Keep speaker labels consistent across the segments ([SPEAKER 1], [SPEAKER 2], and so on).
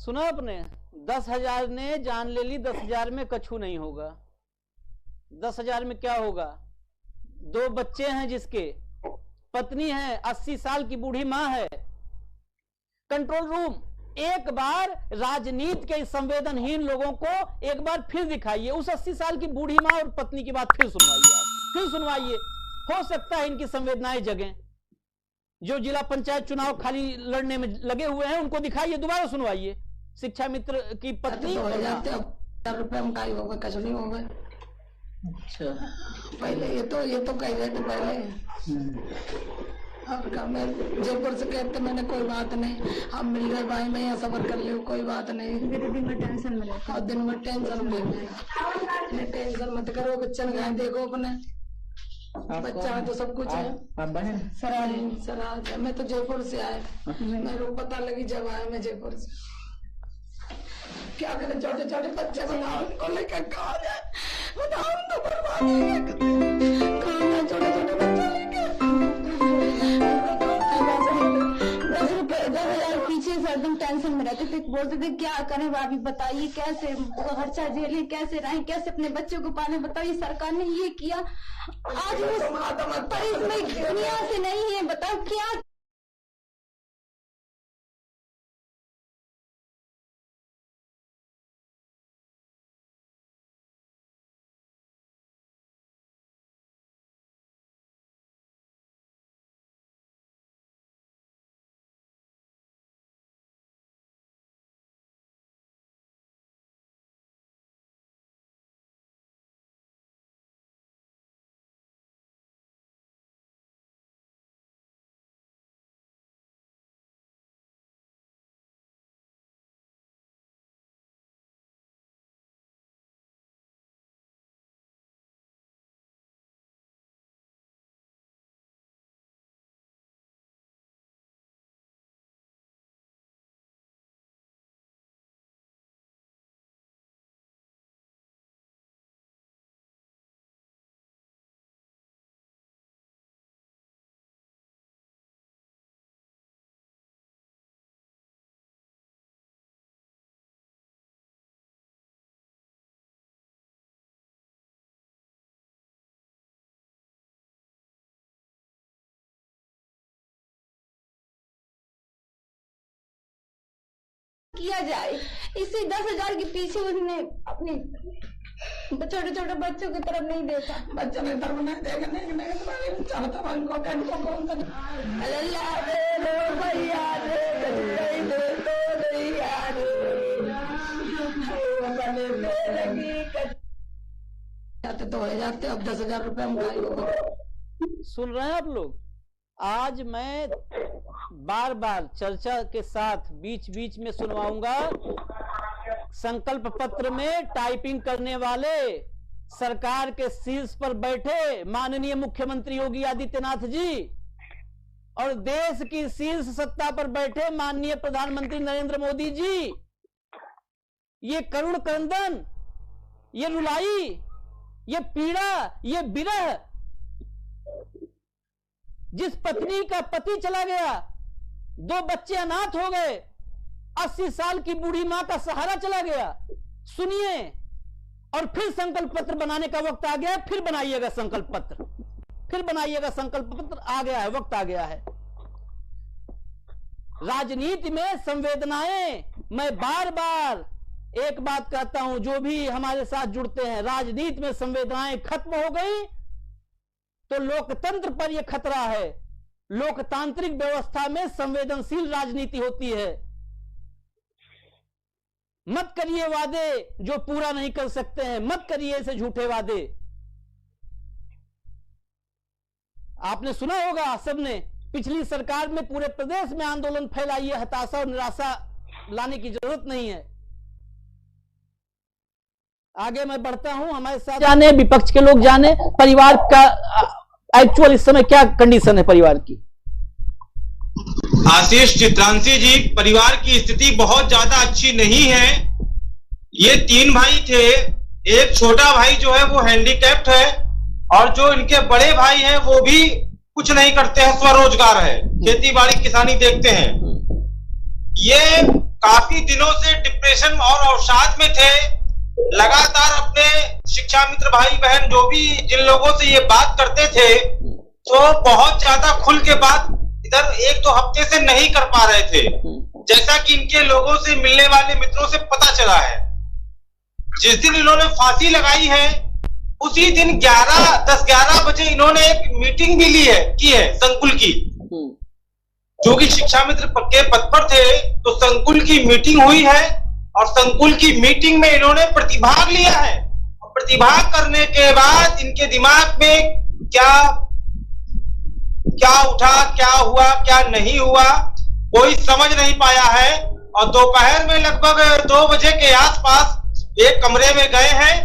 [SPEAKER 1] सुना आपने? 10,000 ने जान ले ली, 10,000 में कछु नहीं होगा। 10,000 में क्या होगा? 2 बच्चे हैं जिसके, पत्नी है, 80 साल की बूढ़ी मां है। कंट्रोल रूम, एक बार राजनीति के संवेदनहीन लोगों को एक बार फिर दिखाइए, उस 80 साल की बूढ़ी मां और पत्नी की बात फिर सुनवाइए, आप फिर सुनवाइए। हो सकता है इनकी संवेदनाएं जगें। जो जिला पंचायत चुनाव खाली लड़ने में लगे हुए हैं उनको दिखाइए, दोबारा सुनवाइए। शिक्षा मित्र की पत्नी,
[SPEAKER 2] तो ₹1000 महंगाई हो गई, कुछ नहीं हो गए।
[SPEAKER 1] अच्छा,
[SPEAKER 2] पहले ये तो कह रहे थे पहले। और क्या, मैं जयपुर से कहते मैंने कोई बात नहीं, हम मिल गए भाई, मैं यहाँ सफर कर लियो, कोई बात नहीं।
[SPEAKER 3] मेरे दिन में टेंशन में रहता,
[SPEAKER 2] और दिन में टेंशन में, टेंशन मत करो, बच्चन गाय देखो अपने, बच्चा है तो सब कुछ है। सराज है, मैं तो जयपुर से आए, मेरे को पता लगी जब आए मैं जयपुर से। क्या करें, छोटे छोटे बच्चे बनाओ, उनको लेकर कहा जाए, बताओ तो बर्बाद खाना, छोटे छोटे बच्चे लेकर
[SPEAKER 3] 10,000 पीछे से एकदम टेंशन में रहते थे, बोलते थे क्या करें भाभी, बताइए कैसे खर्चा झेलें, कैसे रहें, कैसे अपने बच्चों को पालें, बताइए। सरकार ने ये किया, आज वो दुनिया से नहीं है, बताओ क्या। किया जाए, इसी 10,000 के पीछे उसने अपने छोटे छोटे बच्चों की तरफ नहीं देखा।
[SPEAKER 2] बच्चे ने तरफ नहीं देखा, नहीं चाहता उनको कौन सा जाते तो हो जाते, अब 10,000 रुपये महंगाई हो गई।
[SPEAKER 1] सुन रहे हैं आप लोग? आज मैं बार बार चर्चा के साथ बीच बीच में सुनवाऊंगा। संकल्प पत्र में टाइपिंग करने वाले सरकार के शीर्ष पर बैठे माननीय मुख्यमंत्री योगी आदित्यनाथ जी और देश की शीर्ष सत्ता पर बैठे माननीय प्रधानमंत्री नरेंद्र मोदी जी, ये करुण क्रंदन, ये रुलाई, ये पीड़ा, ये विरह, जिस पत्नी का पति चला गया, 2 बच्चे अनाथ हो गए, 80 साल की बूढ़ी मां का सहारा चला गया, सुनिए। और फिर संकल्प पत्र बनाने का वक्त आ गया है, फिर बनाइएगा संकल्प पत्र, फिर बनाइएगा संकल्प पत्र, आ गया है, वक्त आ गया है। राजनीति में संवेदनाएं, मैं बार बार एक बात कहता हूं, जो भी हमारे साथ जुड़ते हैं, राजनीति में संवेदनाएं खत्म हो गई तो लोकतंत्र पर यह खतरा है। लोकतांत्रिक व्यवस्था में संवेदनशील राजनीति होती है। मत करिए वादे जो पूरा नहीं कर सकते हैं, मत करिए ऐसे झूठे वादे। आपने सुना होगा सबने, पिछली सरकार में पूरे प्रदेश में आंदोलन फैलाइए, हताशा और निराशा लाने की जरूरत नहीं है। आगे मैं बढ़ता हूं, हमारे साथ जाने, विपक्ष के लोग जाने परिवार का एक्चुअल इस समय क्या कंडीशन है परिवार की।
[SPEAKER 4] आशीष चित्रांशी जी, परिवार की स्थिति बहुत ज्यादा अच्छी नहीं है। ये 3 भाई थे, एक छोटा भाई जो है वो हैंडीकैप्ड है और जो इनके बड़े भाई हैं वो भी कुछ नहीं करते हैं, स्वरोजगार है, खेती बाड़ी किसानी देखते हैं। ये काफी दिनों से डिप्रेशन और अवसाद में थे। लगातार अपने शिक्षा मित्र भाई बहन जो भी जिन लोगों से ये बात करते थे तो बहुत ज्यादा खुल के बात इधर 1-2 हफ्ते से नहीं कर पा रहे थे, जैसा कि इनके लोगों से मिलने वाले मित्रों से पता चला है। जिस दिन इन्होंने फांसी लगाई है उसी दिन 10-11 बजे इन्होंने एक मीटिंग भी की है संकुल की, जो कि शिक्षा मित्र के पद पर थे। तो संकुल की मीटिंग हुई है और संकुल की मीटिंग में इन्होंने प्रतिभाग लिया है। प्रतिभाग करने के बाद इनके दिमाग में क्या उठा, क्या हुआ, क्या नहीं हुआ, कोई समझ नहीं पाया है। और दोपहर में लगभग 2 बजे के आसपास एक कमरे में गए हैं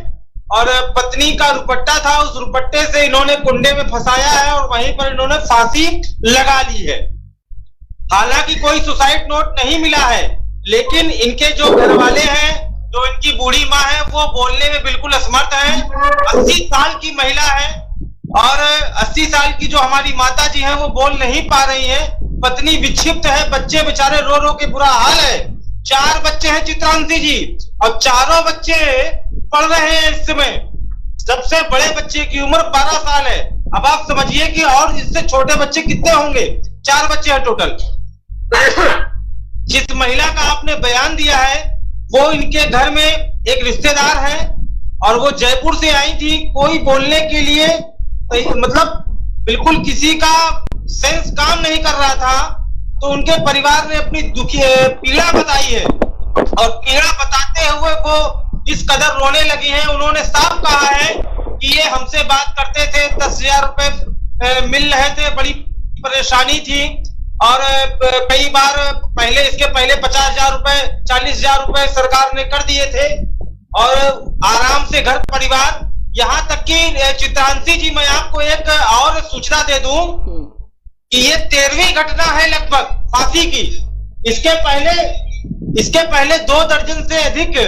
[SPEAKER 4] और पत्नी का दुपट्टा था, उस दुपट्टे से इन्होंने कुंडे में फंसाया है और वहीं पर इन्होंने फांसी लगा ली है। हालांकि कोई सुसाइड नोट नहीं मिला है, लेकिन इनके जो घर वाले हैं, जो इनकी बूढ़ी माँ है, वो बोलने में बिल्कुल असमर्थ है। 80 साल की महिला है और 80 साल की जो हमारी माता जी हैं वो बोल नहीं पा रही हैं। पत्नी विक्षिप्त है, बच्चे बेचारे रो रो के बुरा हाल है। 4 बच्चे हैं चित्रांशी जी और चारों बच्चे पढ़ रहे हैं इस समय। सबसे बड़े बच्चे की उम्र 12 साल है। अब आप समझिए कि और इससे छोटे बच्चे कितने होंगे। 4 बच्चे हैं टोटल। जिस महिला का आपने बयान दिया है वो इनके घर में एक रिश्तेदार है और वो जयपुर से आई थी। कोई बोलने के लिए मतलब बिल्कुल किसी का सेंस काम नहीं कर रहा था। तो उनके परिवार ने अपनी पीड़ा बताई है और पीड़ा बताते हुए वो इस कदर रोने लगी हैं। उन्होंने साफ कहा है कि ये हमसे बात करते थे, 10,000 रुपए मिल रहे थे, बड़ी परेशानी थी और कई बार इसके पहले 50,000 रुपए, 40,000 रुपए सरकार ने कर दिए थे और आराम से घर परिवार। यहाँ तक कि चित्रांशी जी, मैं आपको एक और सूचना दे दूं कि ये 13वीं घटना है लगभग फांसी की। इसके पहले 2 दर्जन से अधिक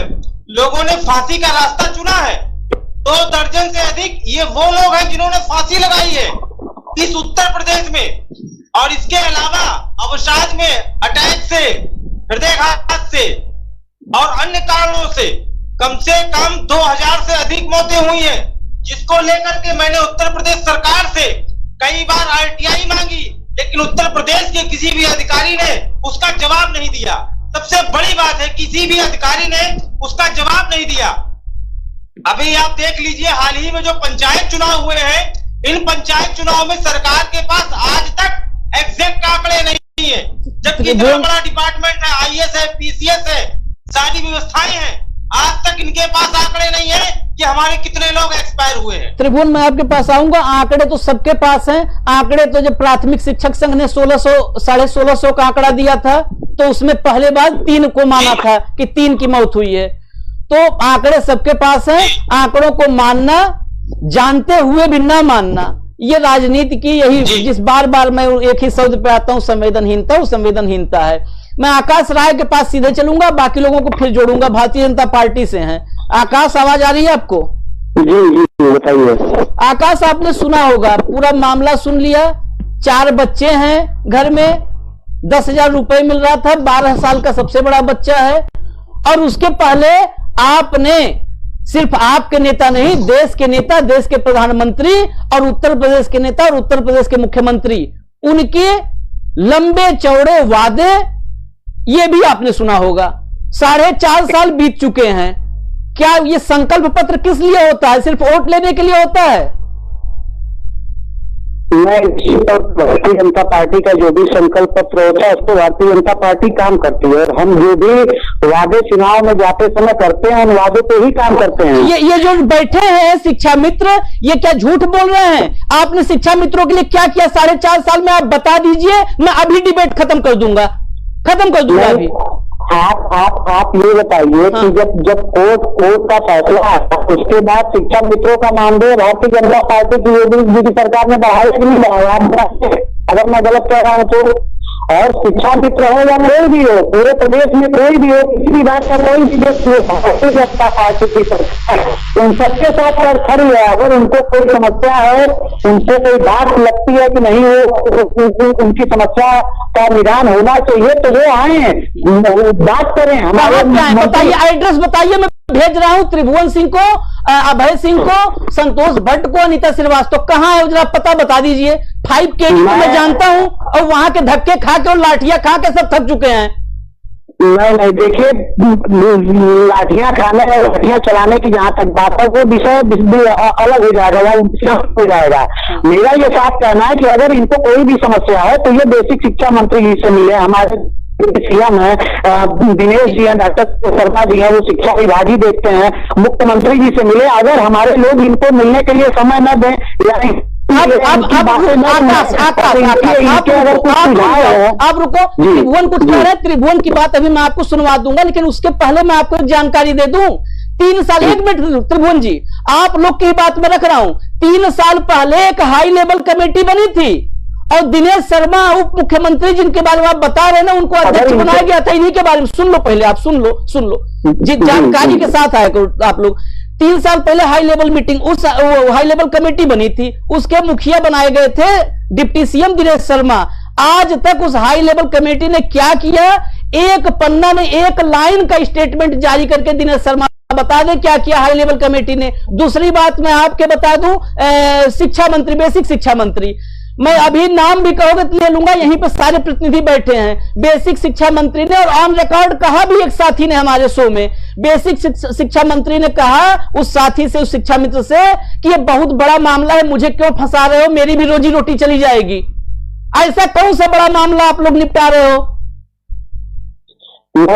[SPEAKER 4] लोगों ने फांसी का रास्ता चुना है। 2 दर्जन से अधिक ये वो लोग हैं जिन्होंने फांसी लगाई है इस उत्तर प्रदेश में। और इसके अलावा अवसाद में, अटैक से, हृदयघात से और अन्य कारणों से कम 2000 से अधिक मौतें हुई हैं, जिसको लेकर के मैंने उत्तर प्रदेश सरकार से कई बार RTI मांगी, लेकिन उत्तर प्रदेश के किसी भी अधिकारी ने उसका जवाब नहीं दिया। सबसे बड़ी बात है, किसी भी अधिकारी ने उसका जवाब नहीं दिया। अभी आप देख लीजिए, हाल ही में जो पंचायत चुनाव हुए हैं, इन पंचायत चुनाव में सरकार के पास आज तक एग्जैक्ट आंकड़े नहीं है, जबकि इतना बड़ा डिपार्टमेंट है, IAS है, PCS है, सारी व्यवस्थाएं हैं। आज तक इनके पास आंकड़े नहीं है कि हमारे कितने लोग एक्सपायर हुए हैं।
[SPEAKER 1] त्रिभुवन, मैं आपके पास आऊंगा। आंकड़े तो सबके पास हैं। आंकड़े तो जब प्राथमिक शिक्षक संघ ने 1600 का आंकड़ा दिया था तो उसमें पहले बार 3 को माना था कि 3 की मौत हुई है। तो आंकड़े सबके पास हैं। आंकड़ों को मानना, जानते हुए भी ना मानना, ये राजनीति की यही, जिस बार बार मैं एक ही शब्द पे आता हूं, संवेदनहीनता है। मैं आकाश राय के पास सीधे चलूंगा, बाकी लोगों को फिर जोड़ूंगा। भारतीय जनता पार्टी से हैं आकाश, आवाज आ रही है आपको?
[SPEAKER 5] जी बताइए।
[SPEAKER 1] आकाश, आपने सुना होगा, पूरा मामला सुन लिया। 4 बच्चे हैं घर में, 10,000 रुपए मिल रहा था। 12 साल का सबसे बड़ा बच्चा है। और उसके पहले आपने, सिर्फ आपके नेता नहीं, देश के नेता, देश के प्रधानमंत्री और उत्तर प्रदेश के नेता और उत्तर प्रदेश के मुख्यमंत्री, उनके लंबे चौड़े वादे, ये भी आपने सुना होगा। 4.5 साल बीत चुके हैं। क्या ये संकल्प पत्र किस लिए होता है? सिर्फ वोट लेने के लिए होता है?
[SPEAKER 5] भारतीय जनता पार्टी का जो भी संकल्प पत्र होता है उसको भारतीय जनता पार्टी काम करती है और हम जो भी वादे चुनाव में जाते समय करते हैं उन वादों पे ही काम करते हैं।
[SPEAKER 1] ये जो बैठे हैं शिक्षा मित्र, ये क्या झूठ बोल रहे हैं? आपने शिक्षा मित्रों के लिए क्या किया 4.5 साल में? आप बता दीजिए, मैं अभी डिबेट खत्म कर दूंगा अभी।
[SPEAKER 5] आप ये बताइए कि जब कोर्ट का फैसला आया उसके बाद शिक्षा मित्रों का मानदेय भारतीय जनता पार्टी की योगी सरकार ने बढ़ाया कि नहीं बढ़ाया? आप बताइए, अगर मैं गलत कह रहा हूँ तो। और शिक्षा मित्र हो या कोई भी हो, पूरे प्रदेश में कोई भी हो, किसी भी बात का कोई भी जनता पार्टी की सरकार उन सबके साथ खड़ी है। अगर उनको कोई समस्या है, उनसे कोई बात लगती है कि नहीं वो उनकी समस्या का निदान होना चाहिए, तो वो आए बात करें। हमारे
[SPEAKER 1] बताइए, एड्रेस बताइए, मैं भेज रहा हूं त्रिभुवन सिंह को, अभय सिंह को, संतोष भट्ट को, अनीता श्रीवास्तव। कहाँ है जरा पता बता दीजिए। 5 KD को मैं जानता हूं, और वहां के धक्के खा के और लाठियां खा के सब थक चुके हैं।
[SPEAKER 5] नहीं, देखिए, लाठियां खाने, लाठियां चलाने की जहां तक बात है, वो विषय अलग हो जाएगा, हो जाएगा। मेरा ये साफ कहना है कि अगर इनको कोई भी समस्या है तो ये बेसिक शिक्षा मंत्री जी से मिले। हमारे सीएम है दिनेश जी हैं, डॉक्टर शर्मा जी हैं, वो शिक्षा विभाग ही देखते हैं, मुख्यमंत्री जी से मिले। अगर हमारे लोग इनको मिलने के लिए समय न दें,
[SPEAKER 1] आप रुको, त्रिभुवन कुछ कह रहे हैं, त्रिभुवन की बात अभी मैं आपको सुनवा दूंगा, लेकिन उसके पहले मैं आपको एक जानकारी दे दूं। 3 साल, 1 मिनट त्रिभुवन जी, आप लोग की बात में रख रहा हूं। 3 साल पहले एक हाई लेवल कमेटी बनी थी, और दिनेश शर्मा उप मुख्यमंत्री जिनके बारे में आप बता रहे हैं ना, उनको अध्यक्ष बनाया गया था। इन्हीं के बारे में सुन लो, पहले आप सुन लो जी, जानकारी के साथ आए करो आप लोग। 3 साल पहले हाई लेवल मीटिंग, उस हाई लेवल कमेटी बनी थी, उसके मुखिया बनाए गए थे डिप्टी सीएम दिनेश शर्मा। आज तक उस हाई लेवल कमेटी ने क्या किया? एक पन्ना में 1 लाइन का स्टेटमेंट जारी करके दिनेश शर्मा बता दे क्या किया हाई लेवल कमेटी ने। दूसरी बात मैं आपके बता दूं, शिक्षा मंत्री, बेसिक शिक्षा मंत्री, मैं अभी नाम भी कहोगे तो ले लूंगा, यहीं पे सारे प्रतिनिधि बैठे हैं। बेसिक शिक्षा मंत्री ने, और ऑन रिकॉर्ड कहा भी एक साथी ने हमारे शो में, बेसिक शिक्षा मंत्री ने कहा उस साथी से, उस शिक्षा मित्र से, कि ये बहुत बड़ा मामला है, मुझे क्यों फंसा रहे हो, मेरी भी रोजी रोटी चली जाएगी। ऐसा कौन सा बड़ा मामला आप लोग निपटा रहे हो?
[SPEAKER 5] मैं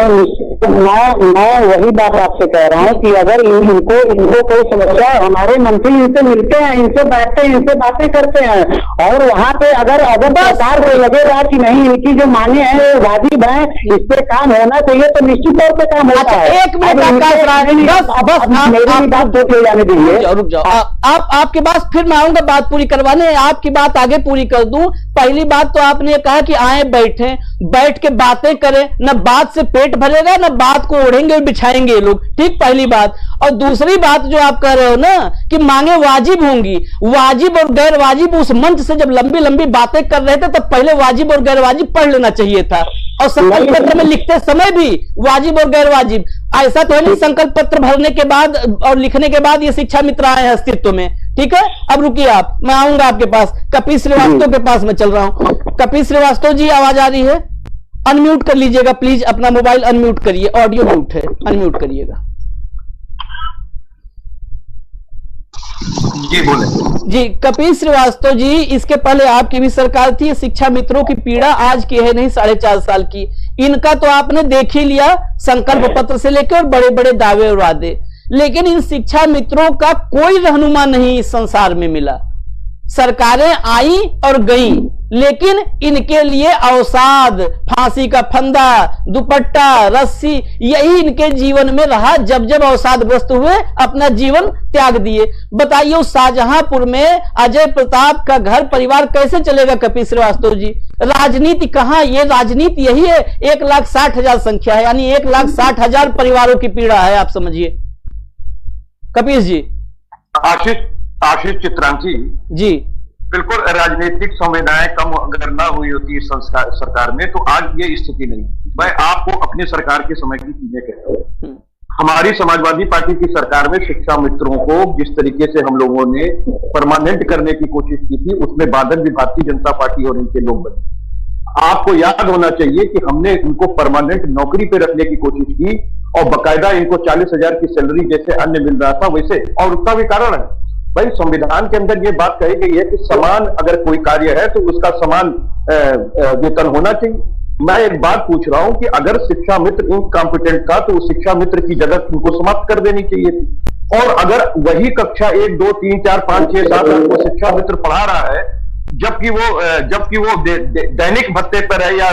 [SPEAKER 5] वही बात आपसे कह रहा हूँ कि अगर इनको कोई समस्या है, हमारे मंत्री इनसे मिलते हैं, इनसे बैठते हैं, इनसे बातें करते हैं, और वहाँ पे अगर सरकार को लगेगा कि नहीं इनकी जो मांगे हैं वो वाजिब हैं, इस पे काम होना चाहिए, तो निश्चित तौर पे काम होता है।
[SPEAKER 1] 1 मिनट
[SPEAKER 5] मेरी बात सोच ले जाने दीजिए।
[SPEAKER 1] रुक जाओ, आपके पास फिर मैं आऊंगा बात पूरी करवाने, आपकी बात आगे पूरी कर दूं। पहली बात तो आपने कहा कि आए बैठे, बैठ के बातें करें, न बात से पेट भरेगा, न बात को ओढ़ेंगे और बिछाएंगे ये लोग, ठीक, पहली बात। और दूसरी बात जो आप कह रहे हो ना कि मांगे वाजिब होंगी, वाजिब और गैर वाजिब, उस मंच से जब लंबी लंबी बातें कर रहे थे तब पहले वाजिब और गैर वाजिब पढ़ लेना चाहिए था, और संकल्प पत्र में लिखते समय भी वाजिब और गैर वाजिब। ऐसा तो है नहीं संकल्प पत्र भरने के बाद और लिखने के बाद ये शिक्षा मित्र आए हैं अस्तित्व में, ठीक है। अब रुकिए आप, मैं आऊंगा आपके पास, कपिल श्रीवास्तव के पास मैं चल रहा हूं। कपिल श्रीवास्तव जी, आवाज आ रही है? अनम्यूट कर लीजिएगा प्लीज, अपना मोबाइल अनम्यूट करिए, ऑडियो म्यूट है, अनम्यूट करिएगा।
[SPEAKER 6] जी बोले।
[SPEAKER 1] जी कपिल श्रीवास्तव जी, इसके पहले आपकी भी सरकार थी, शिक्षा मित्रों की पीड़ा आज की है नहीं 4.5 साल की। इनका तो आपने देख ही लिया, संकल्प पत्र से लेकर और बड़े बड़े दावे और वादे, लेकिन इन शिक्षा मित्रों का कोई रहनुमा नहीं इस संसार में मिला। सरकारें आई और गई, लेकिन इनके लिए अवसाद, फांसी का फंदा, दुपट्टा, रस्सी, यही इनके जीवन में रहा। जब जब अवसादग्रस्त हुए अपना जीवन त्याग दिए। बताइए उस शाहजहांपुर में अजय प्रताप का घर परिवार कैसे चलेगा कपिल श्रीवास्तव जी? राजनीति कहां? ये राजनीति यही है। 1,60,000 संख्या है, यानी 1,60,000 परिवारों की पीड़ा है, आप समझिए कपिल जी।
[SPEAKER 6] आशीष चित्रांशी
[SPEAKER 1] जी,
[SPEAKER 6] बिल्कुल, राजनीतिक संवेदनाएं कम अगर ना हुई होती इस सरकार में तो आज ये स्थिति नहीं। मैं आपको अपनी सरकार के समय की चीजें कहता हूँ। हमारी समाजवादी पार्टी की सरकार में शिक्षा मित्रों को जिस तरीके से हम लोगों ने परमानेंट करने की कोशिश की थी, उसमें बादल भी भारतीय जनता पार्टी और इनके लोग बने। आपको याद होना चाहिए कि हमने उनको परमानेंट नौकरी पे रखने की कोशिश की, और बकायदा इनको 40,000 की सैलरी जैसे अन्य मिल रहा था वैसे। और उसका भी कारण है भाई, संविधान के अंदर ये बात कही गई है कि समान अगर कोई कार्य है तो उसका समान वेतन होना चाहिए। मैं एक बात पूछ रहा हूं कि अगर शिक्षा मित्र इनकॉम्पिटेंट था तो उस शिक्षा मित्र की जगह उनको समाप्त कर देनी चाहिए थी। और अगर वही कक्षा 1, 2, 3, 4, 5, 6, 7 को शिक्षा मित्र पढ़ा रहा है, जबकि वो दैनिक भत्ते पर है या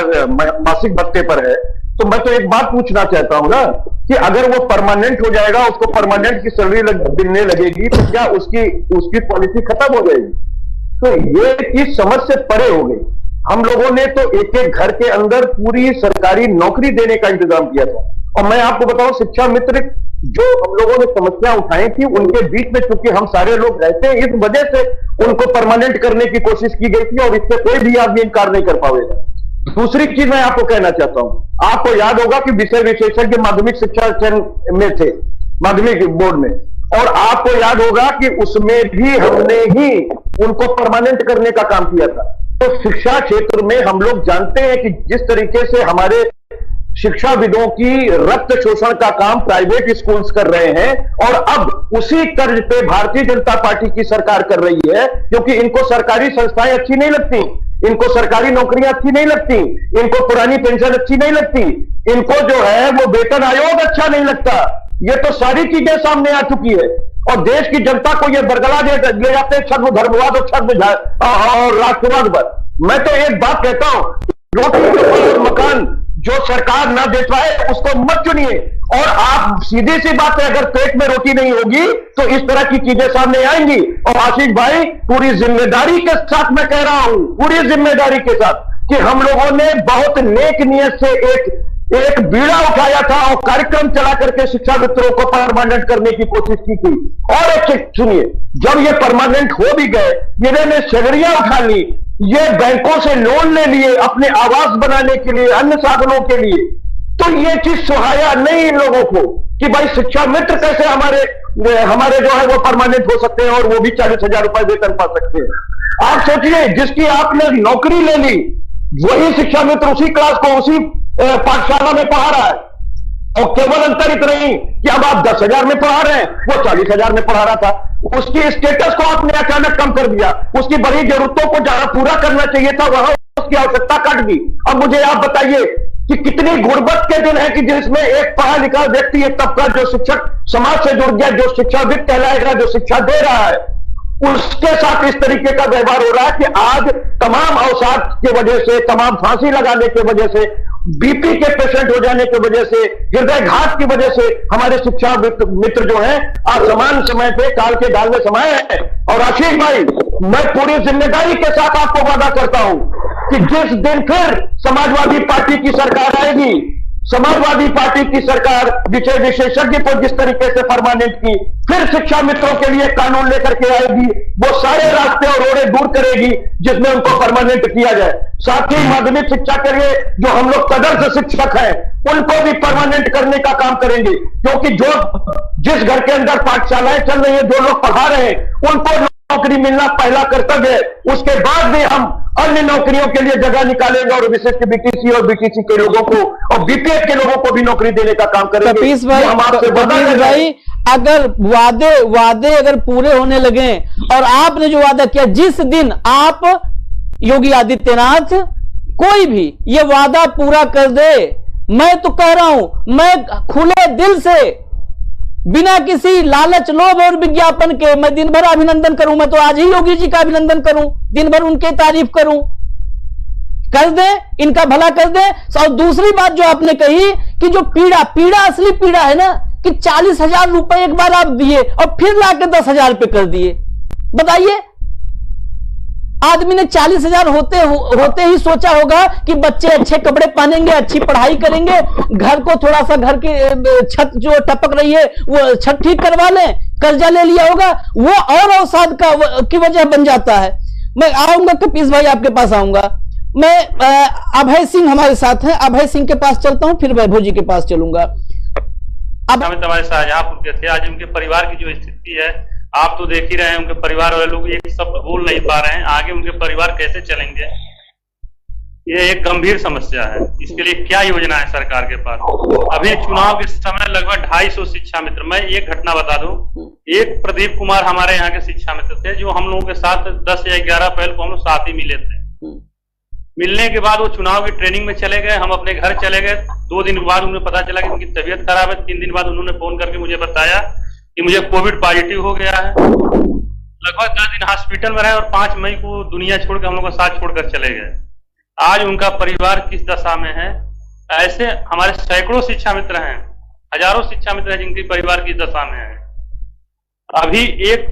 [SPEAKER 6] मासिक भत्ते पर है, तो मैं तो एक बात पूछना चाहता हूं ना कि अगर वो परमानेंट हो जाएगा, उसको परमानेंट की सैलरी मिलने लगेगी, तो क्या उसकी पॉलिसी खत्म हो जाएगी? तो ये चीज समझ से परे हो गई। हम लोगों ने तो एक एक घर के अंदर पूरी सरकारी नौकरी देने का इंतजाम किया था। और मैं आपको बताऊं, शिक्षा मित्र जो हम लोगों ने समस्या उठाई थी उनके बीच में चूंकि हम सारे लोग रहते हैं, इस वजह से उनको परमानेंट करने की कोशिश की गई थी और इससे कोई भी आदमी इनकार नहीं कर पाएगा। दूसरी चीज मैं आपको कहना चाहता हूं, आपको याद होगा कि विषय विशेषज्ञ माध्यमिक शिक्षा में थे, माध्यमिक बोर्ड में, और आपको याद होगा कि उसमें भी हमने ही उनको परमानेंट करने का काम किया था। तो शिक्षा क्षेत्र में हम लोग जानते हैं कि जिस तरीके से हमारे शिक्षाविदों की रक्त शोषण का काम प्राइवेट स्कूल्स कर रहे हैं, और अब उसी तर्ज पे भारतीय जनता पार्टी की सरकार कर रही है, क्योंकि इनको सरकारी संस्थाएं अच्छी नहीं लगती, इनको सरकारी नौकरियां अच्छी नहीं लगती, इनको पुरानी पेंशन अच्छी नहीं लगती, इनको जो है वो वेतन आयोग अच्छा नहीं लगता। ये तो सारी चीजें सामने आ चुकी है और देश की जनता को ये बरगला दे जाते हैं छद्म धर्मवाद और छद्म और राष्ट्रवाद पर। मैं तो एक बात कहता हूं, रोटी मकान जो सरकार ना दे पाए उसको मत चुनिए। और आप सीधी सी बात है, अगर पेट में रोटी नहीं होगी तो इस तरह की चीजें सामने आएंगी। और आशीष भाई, पूरी जिम्मेदारी के साथ मैं कह रहा हूं, पूरी जिम्मेदारी के साथ, कि हम लोगों ने बहुत नेक नियत से एक बीड़ा उठाया था और कार्यक्रम चला करके शिक्षा मित्रों को परमानेंट करने की कोशिश की थी। और एक सुनिए, जब ये परमानेंट हो भी गए, इन्होंने सगड़ियां उठा ली, ये बैंकों से लोन ले लिए अपने आवास बनाने के लिए, अन्य साधनों के लिए, तो ये चीज सुहाया नहीं इन लोगों को कि भाई शिक्षा मित्र कैसे हमारे जो है वो परमानेंट हो सकते हैं और वो भी 40,000 रुपए वेतन पा सकते हैं। आप सोचिए, जिसकी आपने नौकरी ले ली वही शिक्षा मित्र उसी क्लास को उसी पाठशाला में पढ़ा रहा है, और केवल अंतर इतना ही कि अब आप 10,000 में पढ़ा रहे हैं, वो 40,000 में पढ़ा रहा था। उसकी स्टेटस को आपने अचानक कम कर दिया, उसकी बड़ी जरूरतों को जहां पूरा करना चाहिए था वहां उसकी आवश्यकता काट दी। अब मुझे आप बताइए कि कितनी गुर्बत के दिन है कि जिसमें एक पढ़ा लिखा व्यक्ति, एक तबका जो शिक्षक समाज से जुड़ गया, जो शिक्षाविद कहलाएगा, जो शिक्षा दे रहा है, उसके साथ इस तरीके का व्यवहार हो रहा है कि आज तमाम अवसाद की वजह से, तमाम फांसी लगाने की वजह से, बीपी के पेशेंट हो जाने की वजह से, हृदयघात की वजह से हमारे शिक्षा मित्र जो हैं असमान समय पे काल के डाल में समाये हैं। और आशीष भाई, मैं पूरी जिम्मेदारी के साथ आपको वादा करता हूं कि जिस दिन फिर समाजवादी पार्टी की सरकार आएगी, समाजवादी पार्टी की सरकार विषय विशेषज्ञ को जिस तरीके से परमानेंट की, फिर शिक्षा मित्रों के लिए कानून लेकर के आएगी, वो सारे रास्ते और रोड़े दूर करेगी जिसमें उनको परमानेंट किया जाए। साथ ही माध्यमिक शिक्षा के लिए जो हम लोग तदर्थ शिक्षक हैं उनको भी परमानेंट करने का काम करेंगे, क्योंकि जो जिस घर के अंदर पाठशालाएं चल रही है, जो लोग पढ़ा रहे हैं, उनको नौकरी मिलना पहला कर्तव्य है। उसके बाद भी हम अन्य नौकरियों के लिए जगह निकालेंगे और विशिष्ट बीटीसी और बीटीसी के लोगों को और बीपीएड के लोगों को भी नौकरी देने का काम करेंगे।
[SPEAKER 1] कपीस भाई, अगर वादे अगर पूरे होने लगे, और आपने जो वादा किया, जिस दिन आप योगी आदित्यनाथ कोई भी ये वादा पूरा कर दे, मैं तो कह रहा हूं, मैं खुले दिल से बिना किसी लालच, लोभ और विज्ञापन के मैं दिन भर अभिनंदन करूं। मैं तो आज ही योगी जी का अभिनंदन करूं, दिन भर उनके तारीफ करूं। कर दे, इनका भला कर दे। और दूसरी बात जो आपने कही कि जो पीड़ा असली पीड़ा है ना, कि 40,000 रुपए एक बार आप दिए और फिर लाके 10,000 पे कर दिए। बताइए, आदमी ने 40,000 होते ही सोचा होगा कि बच्चे अच्छे कपड़े पहनेंगे, अच्छी पढ़ाई करेंगे, घर को थोड़ा सा, घर की छत जो टपक रही है वो छत ठीक करवा लें, कर्जा ले लिया होगा, वो और अवसाद की वजह बन जाता है। मैं आऊंगा कपीस भाई, आपके पास आऊंगा। मैं अभय सिंह हमारे साथ हैं, अभय सिंह के पास चलता हूं, फिर वैभव जी के पास चलूंगा।
[SPEAKER 7] अब हमारे शाहजहांपुर के थे, आज उनके परिवार की जो स्थिति है आप तो देख ही रहे हैं, उनके परिवार वाले लोग एक शब्द बोल नहीं पा रहे हैं, आगे उनके परिवार कैसे चलेंगे, ये एक गंभीर समस्या है। इसके लिए क्या योजना है सरकार के पास? अभी चुनाव के समय लगभग 250 शिक्षा मित्र, मैं एक घटना बता दूं, एक प्रदीप कुमार हमारे यहाँ के शिक्षा मित्र थे जो हम लोगों के साथ 10 या 11 अप्रैल को हम लोग साथ ही मिले थे। मिलने के बाद वो चुनाव की ट्रेनिंग में चले गए, हम अपने घर चले गए। 2 दिन बाद उन्हें पता चला कि उनकी तबीयत खराब है। 3 दिन बाद उन्होंने फोन करके मुझे बताया कि मुझे कोविड पॉजिटिव हो गया है। लगभग 10 दिन हॉस्पिटल में रहे और 5 मई को दुनिया छोड़ के हम लोग का साथ छोड़कर चले गए। आज उनका परिवार किस दशा में है, ऐसे हमारे सैकड़ों शिक्षा मित्र हैं, हजारों शिक्षा मित्र हैं जिनके परिवार किस दशा में है। अभी एक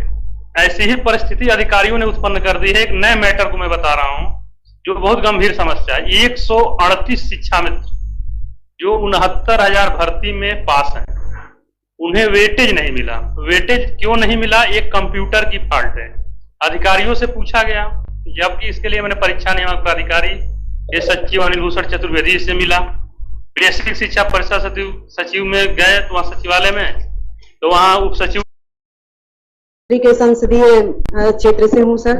[SPEAKER 7] ऐसी ही परिस्थिति अधिकारियों ने उत्पन्न कर दी है। एक नए मैटर को मैं बता रहा हूं, जो बहुत गंभीर समस्या है। 138 शिक्षा मित्र जो 69,000 भर्ती में पास हैं, उन्हें वेटेज नहीं मिला। वेटेज क्यों नहीं मिला? एक कंप्यूटर की फॉल्ट है। अधिकारियों से पूछा गया, जबकि इसके लिए मैंने परीक्षा नियामक प्राधिकारी के सचिव अनिल भूषण चतुर्वेदी से मिला। बेसिक शिक्षा परिषद सचिव में गए तो वहां सचिवालय में, तो वहां उप सचिव
[SPEAKER 8] के संसदीय क्षेत्र से हूँ सर।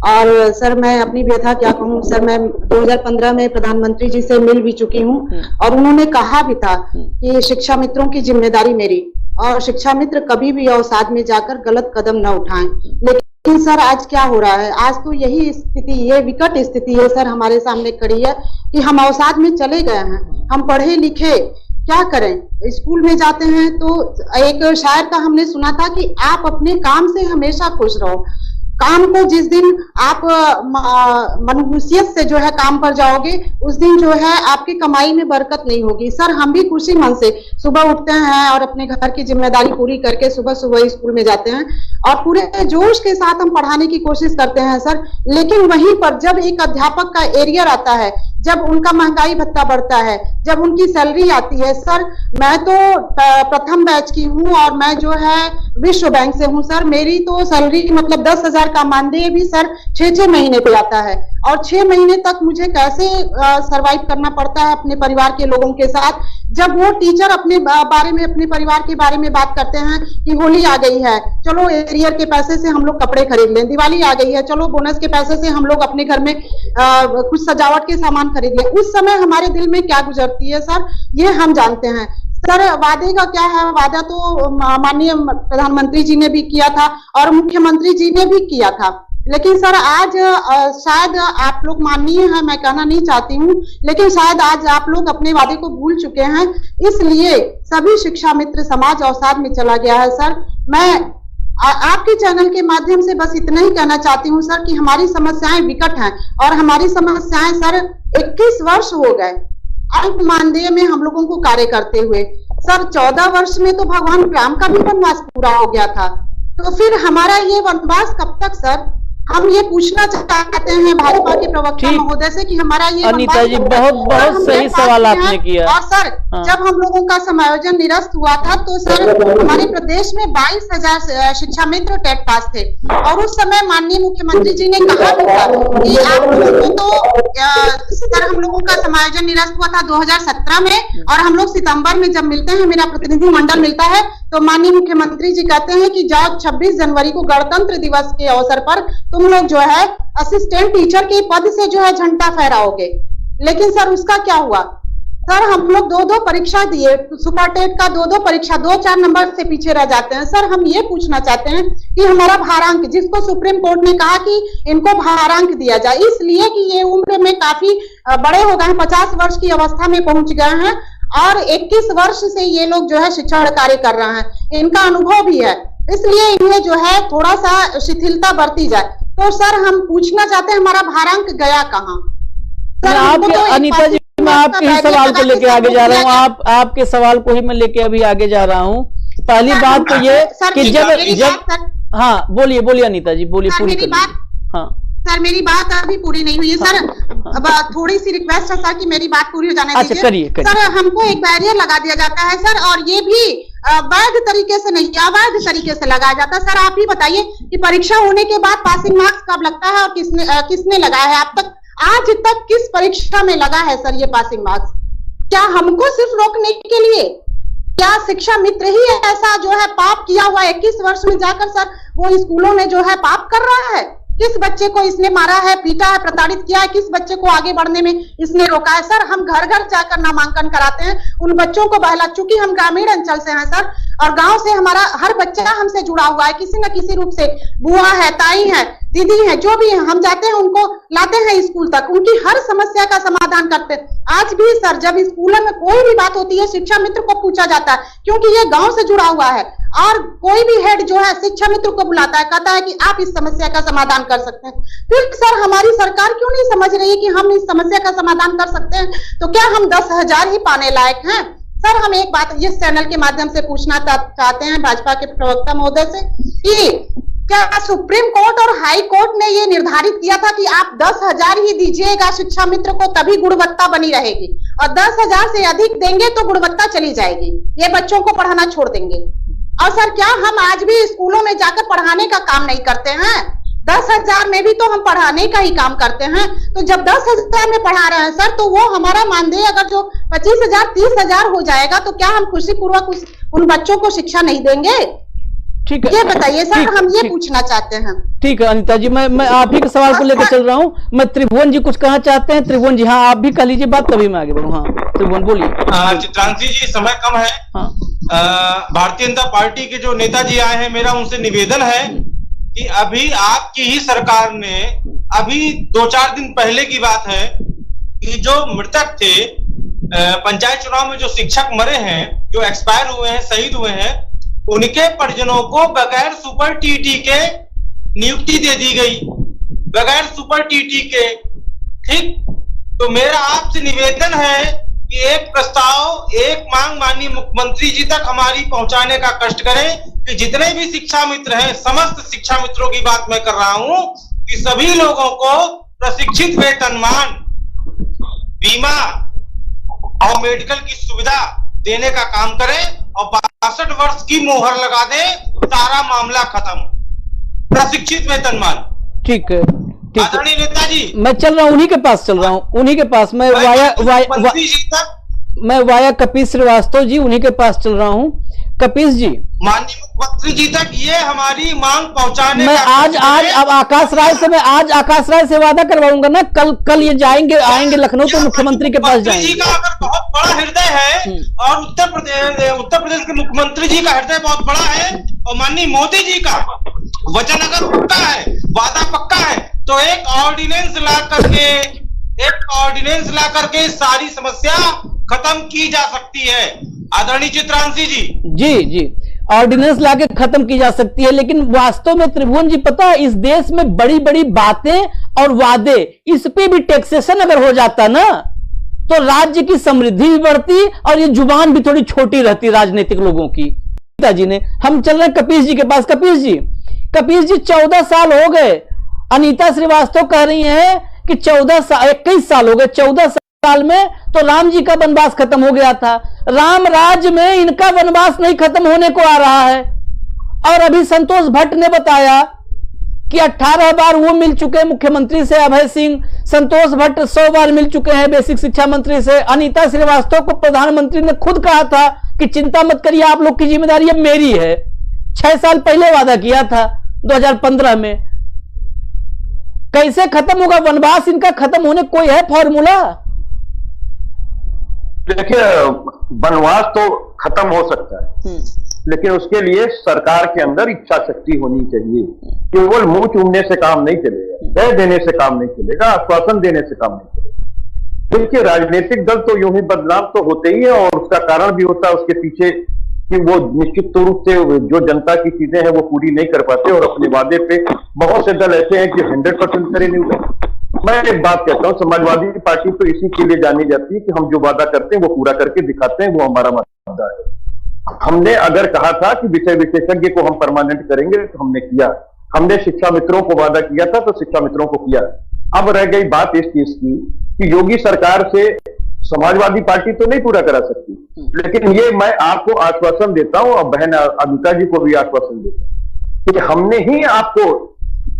[SPEAKER 8] और सर मैं अपनी व्यथा क्या कहूँ सर, मैं 2015 में प्रधानमंत्री जी से मिल भी चुकी हूँ और उन्होंने कहा भी था कि शिक्षा मित्रों की जिम्मेदारी मेरी, और शिक्षा मित्र कभी भी अवसाद में जाकर गलत कदम न उठाएं। लेकिन सर आज क्या हो रहा है, आज तो यही स्थिति, ये विकट स्थिति है सर हमारे सामने खड़ी है कि हम अवसाद में चले गए हैं। हम पढ़े लिखे क्या करें, स्कूल में जाते हैं तो एक शायर का हमने सुना था कि आप अपने काम से हमेशा खुश रहो। काम को जिस दिन आप मनहूसियत से जो है काम पर जाओगे, उस दिन जो है आपकी कमाई में बरकत नहीं होगी। सर हम भी खुशी मन से सुबह उठते हैं और अपने घर की जिम्मेदारी पूरी करके सुबह सुबह स्कूल में जाते हैं और पूरे जोश के साथ हम पढ़ाने की कोशिश करते हैं सर। लेकिन वहीं पर जब एक अध्यापक का एरियर आता है, जब उनका महंगाई भत्ता बढ़ता है, जब उनकी सैलरी आती है सर, मैं तो प्रथम बैच की हूँ और मैं जो है विश्व बैंक से हूँ सर। मेरी तो सैलरी मतलब 10,000 का मानदेय भी सर 6-6 महीने पे आता है और 6 महीने तक मुझे कैसे सरवाइव करना पड़ता है अपने परिवार के लोगों के साथ। जब वो टीचर अपने बारे में, अपने परिवार के बारे में बात करते हैं कि होली आ गई है, चलो एरियर के पैसे से हम लोग कपड़े खरीद लें, दिवाली आ गई है, चलो बोनस के पैसे से हम लोग अपने घर में कुछ सजावट के सामान खरीद लें, उस समय हमारे दिल में क्या गुजरती है सर, ये हम जानते हैं। सर वादे का क्या है, वादा तो माननीय प्रधानमंत्री जी ने भी किया था और मुख्यमंत्री जी ने भी किया था। लेकिन सर आज शायद आप लोग माननीय हैं, मैं कहना नहीं चाहती हूँ, लेकिन शायद आज आप लोग अपने वादे को भूल चुके हैं, इसलिए सभी शिक्षा मित्र समाज अवसाद में चला गया है। सर मैं आपके चैनल के माध्यम से बस इतना ही कहना चाहती हूँ सर कि हमारी समस्याएं विकट हैं और हमारी समस्याएं सर 21 वर्ष हो गए अल्प मानदेय में हम लोगों को कार्य करते हुए। सर 14 वर्ष में तो भगवान राम का भी वनवास पूरा हो गया था, तो फिर हमारा ये वनवास कब तक सर? हम ये पूछना चाहते हैं भाजपा के प्रवक्ता महोदय से कि हमारा ये
[SPEAKER 1] अनीता जी बहुत सही सवाल आपने किया।
[SPEAKER 8] और सर जब हम लोगों का समायोजन निरस्त हुआ था तो सर हमारे प्रदेश में 22,000 शिक्षा मित्र टेट पास थे और उस समय माननीय मुख्यमंत्री जी ने कहा था कि आप लोगों को तो सर हम लोगों का समायोजन निरस्त हुआ था 2017 में और हम लोग सितंबर में जब मिलते हैं, मेरा प्रतिनिधि मंडल मिलता है, तो माननीय मुख्यमंत्री जी कहते हैं कि जाओ 26 जनवरी को गणतंत्र दिवस के अवसर पर तुम लोग जो है असिस्टेंट टीचर के पद से जो है झंडा फहराओगे। लेकिन सर उसका क्या हुआ? सर हम लोग 2-2 परीक्षा दिए, सुपर टेट का 2-2 परीक्षा 2-4 नंबर से पीछे रह जाते हैं। सर हम ये पूछना चाहते हैं कि हमारा भारांक, जिसको सुप्रीम कोर्ट ने कहा कि इनको भारांक दिया जाए, इसलिए कि ये उम्र में काफी बड़े हो गए हैं, 50 वर्ष की अवस्था में पहुंच गए हैं और 21 वर्ष से ये लोग जो है शिक्षण कार्य कर रहे हैं, इनका अनुभव भी है, इसलिए इन्हें जो है थोड़ा सा शिथिलता बरती जाए। तो सर हम पूछना चाहते हैं हमारा भारांक गया कहाँ?
[SPEAKER 1] अनीता जी मैं आपके ही सवाल को लेके आगे जा रहा हूँ, आपके सवाल को ही मैं लेके अभी आगे जा रहा हूँ। पहली बात तो ये कि जब हाँ बोलिए अनीता जी, बोलिए पूरी बात। हाँ
[SPEAKER 8] सर मेरी बात अभी पूरी नहीं हुई है सर, अब थोड़ी सी रिक्वेस्ट है सर कि मेरी बात पूरी हो जाने दीजिए।
[SPEAKER 1] अच्छा करिए।
[SPEAKER 8] सर हमको एक बैरियर लगा दिया जाता है सर, और ये भी वैध तरीके से नहीं, अवैध तरीके से लगाया जाता है। सर आप ही बताइए कि परीक्षा होने के बाद पासिंग मार्क्स कब लगता है और किसने लगाया है? आज तक किस परीक्षा में लगा है सर ये पासिंग मार्क्स? क्या हमको सिर्फ रोकने के लिए? क्या शिक्षा मित्र ही ऐसा जो है पाप किया हुआ 21 वर्ष में जाकर सर वो स्कूलों में जो है पाप कर रहा है? किस बच्चे को इसने मारा है, पीटा है, प्रताड़ित किया है? किस बच्चे को आगे बढ़ने में इसने रोका है? सर हम घर घर जाकर नामांकन कराते हैं उन बच्चों को बहला, चूंकि हम ग्रामीण अंचल से हैं सर और गांव से हमारा हर बच्चा हमसे जुड़ा हुआ है किसी न किसी रूप से, बुआ है, ताई है, दीदी है, जो भी है, हम जाते हैं उनको लाते हैं स्कूल तक, उनकी हर समस्या का समाधान करते हैं। आज भी सर जब स्कूलों में कोई भी बात होती है शिक्षा मित्र को पूछा जाता है, क्योंकि ये गांव से जुड़ा हुआ है और कोई भी हेड जो है शिक्षा मित्र को बुलाता है, कहता है कि आप इस समस्या का समाधान कर सकते हैं। फिर सर हमारी सरकार क्यों नहीं समझ रही है कि हम इस समस्या का समाधान कर सकते हैं? तो क्या हम 10,000 ही पाने लायक हैं? सर हम एक बात इस चैनल के माध्यम से पूछना चाहते हैं भाजपा के प्रवक्ता महोदय से कि क्या सुप्रीम कोर्ट और हाई कोर्ट ने ये निर्धारित किया था कि आप 10,000 ही दीजिएगा शिक्षा मित्र को तभी गुणवत्ता बनी रहेगी, और 10,000 से अधिक देंगे तो गुणवत्ता चली जाएगी, ये बच्चों को पढ़ाना छोड़ देंगे? और सर क्या हम आज भी स्कूलों में जाकर पढ़ाने का काम नहीं करते हैं? 10,000 में भी तो हम पढ़ाने का ही काम करते हैं। तो जब 10,000 में पढ़ा रहे हैं सर, तो वो हमारा मानदेय अगर जो 25,000 30,000 हो जाएगा तो क्या हम खुशी पूर्वक उन बच्चों को शिक्षा नहीं देंगे?
[SPEAKER 1] ठीक है,
[SPEAKER 8] ये बताइए सर, हम ये पूछना चाहते हैं।
[SPEAKER 1] ठीक है अनिता जी, मैं आप ही के सवाल को लेकर चल रहा हूँ। मैं त्रिभुवन जी कुछ कहना चाहते हैं। त्रिभुवन जी, हाँ आप भी कह लीजिए बात, तभी मैं आगे बढ़ूँ। हाँ त्रिभुवन बोलिए।
[SPEAKER 4] चित्रांशी जी, समय कम है।
[SPEAKER 1] हाँ।
[SPEAKER 4] भारतीय जनता पार्टी के जो नेताजी आए हैं, मेरा उनसे निवेदन है कि अभी आपकी ही सरकार ने, अभी 2-4 दिन पहले की बात है, कि जो मृतक थे पंचायत चुनाव में, जो शिक्षक मरे हैं, जो एक्सपायर हुए हैं, शहीद हुए हैं, उनके परिजनों को बगैर सुपर टीटी के नियुक्ति दे दी गई, बगैर सुपर टीटी के। ठीक, तो मेरा आपसे निवेदन है कि एक प्रस्ताव, एक मांग माननीय मुख्यमंत्री जी तक हमारी पहुंचाने का कष्ट करें कि जितने भी शिक्षा मित्र हैं, समस्त शिक्षा मित्रों की बात मैं कर रहा हूं, कि सभी लोगों को प्रशिक्षित वेतनमान, बीमा और मेडिकल की सुविधा देने का काम करें, और 62 वर्ष की मोहर लगा दे, सारा मामला खत्म। प्रशिक्षित वेतनमान।
[SPEAKER 1] ठीक है, ठीक है
[SPEAKER 4] आदरणीय नेताजी,
[SPEAKER 1] मैं चल रहा हूँ, उन्हीं के पास चल रहा हूँ, उन्हीं के पास। मैं वाया कपीस श्रीवास्तव जी, उन्हीं के पास चल रहा हूँ। कपीस जी,
[SPEAKER 4] माननीय मुख्यमंत्री जी तक ये हमारी मांग पहुंचाने
[SPEAKER 1] मैं आज अब आकाश राय से, मैं आज आकाश राय से वादा करवाऊंगा ना, कल ये आएंगे लखनऊ, तो मुख्यमंत्री के पास जाएंगे।
[SPEAKER 4] जी का अगर बहुत बड़ा हृदय है, और उत्तर प्रदेश के मुख्यमंत्री जी का हृदय बहुत बड़ा है, और माननीय मोदी जी का वचन अगर पक्का है, वादा पक्का है, तो एक ऑर्डिनेंस ला करके सारी समस्या खत्म की जा सकती है। आदरणीय चित्रांशी जी,
[SPEAKER 1] ऑर्डिनेंस लाके खत्म की जा सकती है। लेकिन वास्तव में त्रिभुवन जी, पता है, इस देश में बड़ी बड़ी बातें और वादे, इस पे भी टैक्सेशन अगर हो जाता ना, तो राज्य की समृद्धि भी बढ़ती और ये जुबान भी थोड़ी छोटी रहती राजनीतिक लोगों की। पिताजी ने, हम चल रहे हैं कपीस जी के पास। कपीस जी 14 साल हो गए। अनीता श्रीवास्तव कह रही हैं कि 21 साल हो गए। 14 साल में तो राम जी का वनवास खत्म हो गया था, राम राज्य में इनका वनवास नहीं खत्म होने को आ रहा है। और अभी संतोष भट्ट ने बताया कि 18 बार वो मिल चुके हैं मुख्यमंत्री से, अभय सिंह। संतोष भट्ट 100 बार मिल चुके हैं बेसिक शिक्षा मंत्री से। अनीता श्रीवास्तव को प्रधानमंत्री ने खुद कहा था कि चिंता मत करिए, आप लोग की जिम्मेदारी अब मेरी है। 6 साल पहले वादा किया था 2015 में। कैसे खत्म होगा वनवास इनका? खत्म होने कोई है फॉर्मूला?
[SPEAKER 6] देखिए, वनवास तो खत्म हो सकता है, लेकिन उसके लिए सरकार के अंदर इच्छा शक्ति होनी चाहिए। केवल मुंह चूमने से काम नहीं चलेगा, कह देने से काम नहीं चलेगा, आश्वासन देने से काम नहीं चलेगा। देखिए, राजनीतिक दल तो यूं ही बदनाम तो होते ही है, और उसका कारण भी होता है उसके पीछे कि वो निश्चित रूप से जो जनता की चीजें हैं वो पूरी नहीं कर पाते, और अपने वादे पे बहुत से दल ऐसे हैं कि 100% खड़े नहीं होते। मैं एक बात कहता हूं, समाजवादी पार्टी तो इसी के लिए जानी जाती है कि हम जो वादा करते हैं वो पूरा करके दिखाते हैं, वो हमारा वादा है। हमने अगर कहा था कि विषय विशेषज्ञ को हम परमानेंट करेंगे, तो हमने किया। हमने शिक्षा मित्रों को वादा किया था, तो शिक्षा मित्रों को किया। अब रह गई बात इस चीज की कि योगी सरकार से समाजवादी पार्टी तो नहीं पूरा करा सकती, लेकिन ये मैं आपको आश्वासन देता हूं, और बहन अमिता जी को भी आश्वासन देता हूं कि हमने ही आपको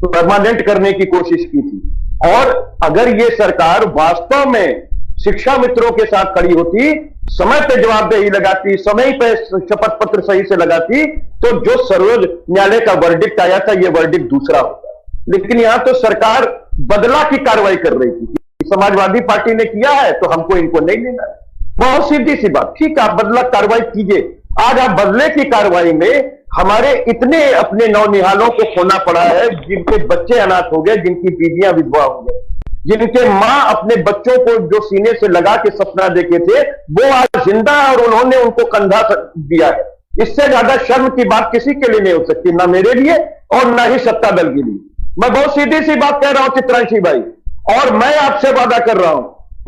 [SPEAKER 6] परमानेंट करने की कोशिश की थी। और अगर ये सरकार वास्तव में शिक्षा मित्रों के साथ खड़ी होती, समय पे जवाबदेही लगाती, समय पे शपथ पत्र सही से लगाती, तो जो सर्वोच्च न्यायालय का वर्डिक्ट आया था, ये वर्डिक्ट दूसरा होता। लेकिन यहां तो सरकार बदला की कार्रवाई कर रही थी। समाजवादी पार्टी ने किया है तो हमको इनको नहीं लेना है। बहुत सीधी सी बात। ठीक, आप बदला कार्रवाई कीजिए। आज आप बदले की कार्रवाई में हमारे इतने अपने नौनिहालों को खोना पड़ा है, जिनके बच्चे अनाथ हो गए, जिनकी बीवियां विधवा हो गए, जिनके मां अपने बच्चों को जो सीने से लगा के सपना देखे थे, वो आज जिंदा है, और उन्होंने उनको कंधा दिया है। इससे ज्यादा शर्म की बात किसी के लिए नहीं हो सकती, ना मेरे लिए और ना ही सत्ता दल के लिए। मैं बहुत सीधी सी बात कह रहा हूं चित्रांशी भाई, और मैं आपसे वादा कर रहा हूं,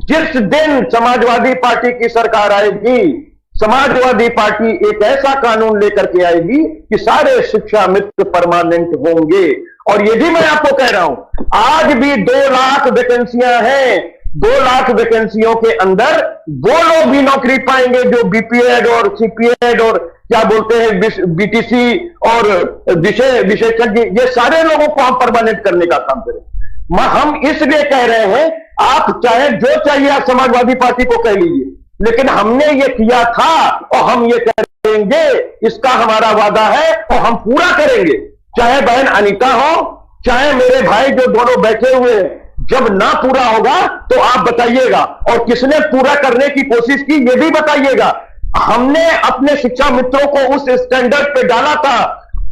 [SPEAKER 6] जिस दिन समाजवादी पार्टी की सरकार आएगी, समाजवादी पार्टी एक ऐसा कानून लेकर के आएगी कि सारे शिक्षा मित्र परमानेंट होंगे। और ये भी मैं आपको कह रहा हूं, आज भी 2 लाख वैकेंसियां हैं। 2 लाख वैकेंसियों के अंदर वो लोग भी नौकरी पाएंगे जो बीपीएड और सीपीएड और क्या बोलते हैं बीटीसी और विशेषज्ञ, ये सारे लोगों को हम परमानेंट करने का काम करें। हम इसलिए कह रहे हैं, आप चाहे जो चाहिए आप समाजवादी पार्टी को कह लीजिए, लेकिन हमने ये किया था और हम ये करेंगे, इसका हमारा वादा है और हम पूरा करेंगे। चाहे बहन अनीता हो, चाहे मेरे भाई जो दोनों बैठे हुए हैं, जब ना पूरा होगा तो आप बताइएगा, और किसने पूरा करने की कोशिश की ये भी बताइएगा। हमने अपने शिक्षा मित्रों को उस स्टैंडर्ड पे डाला था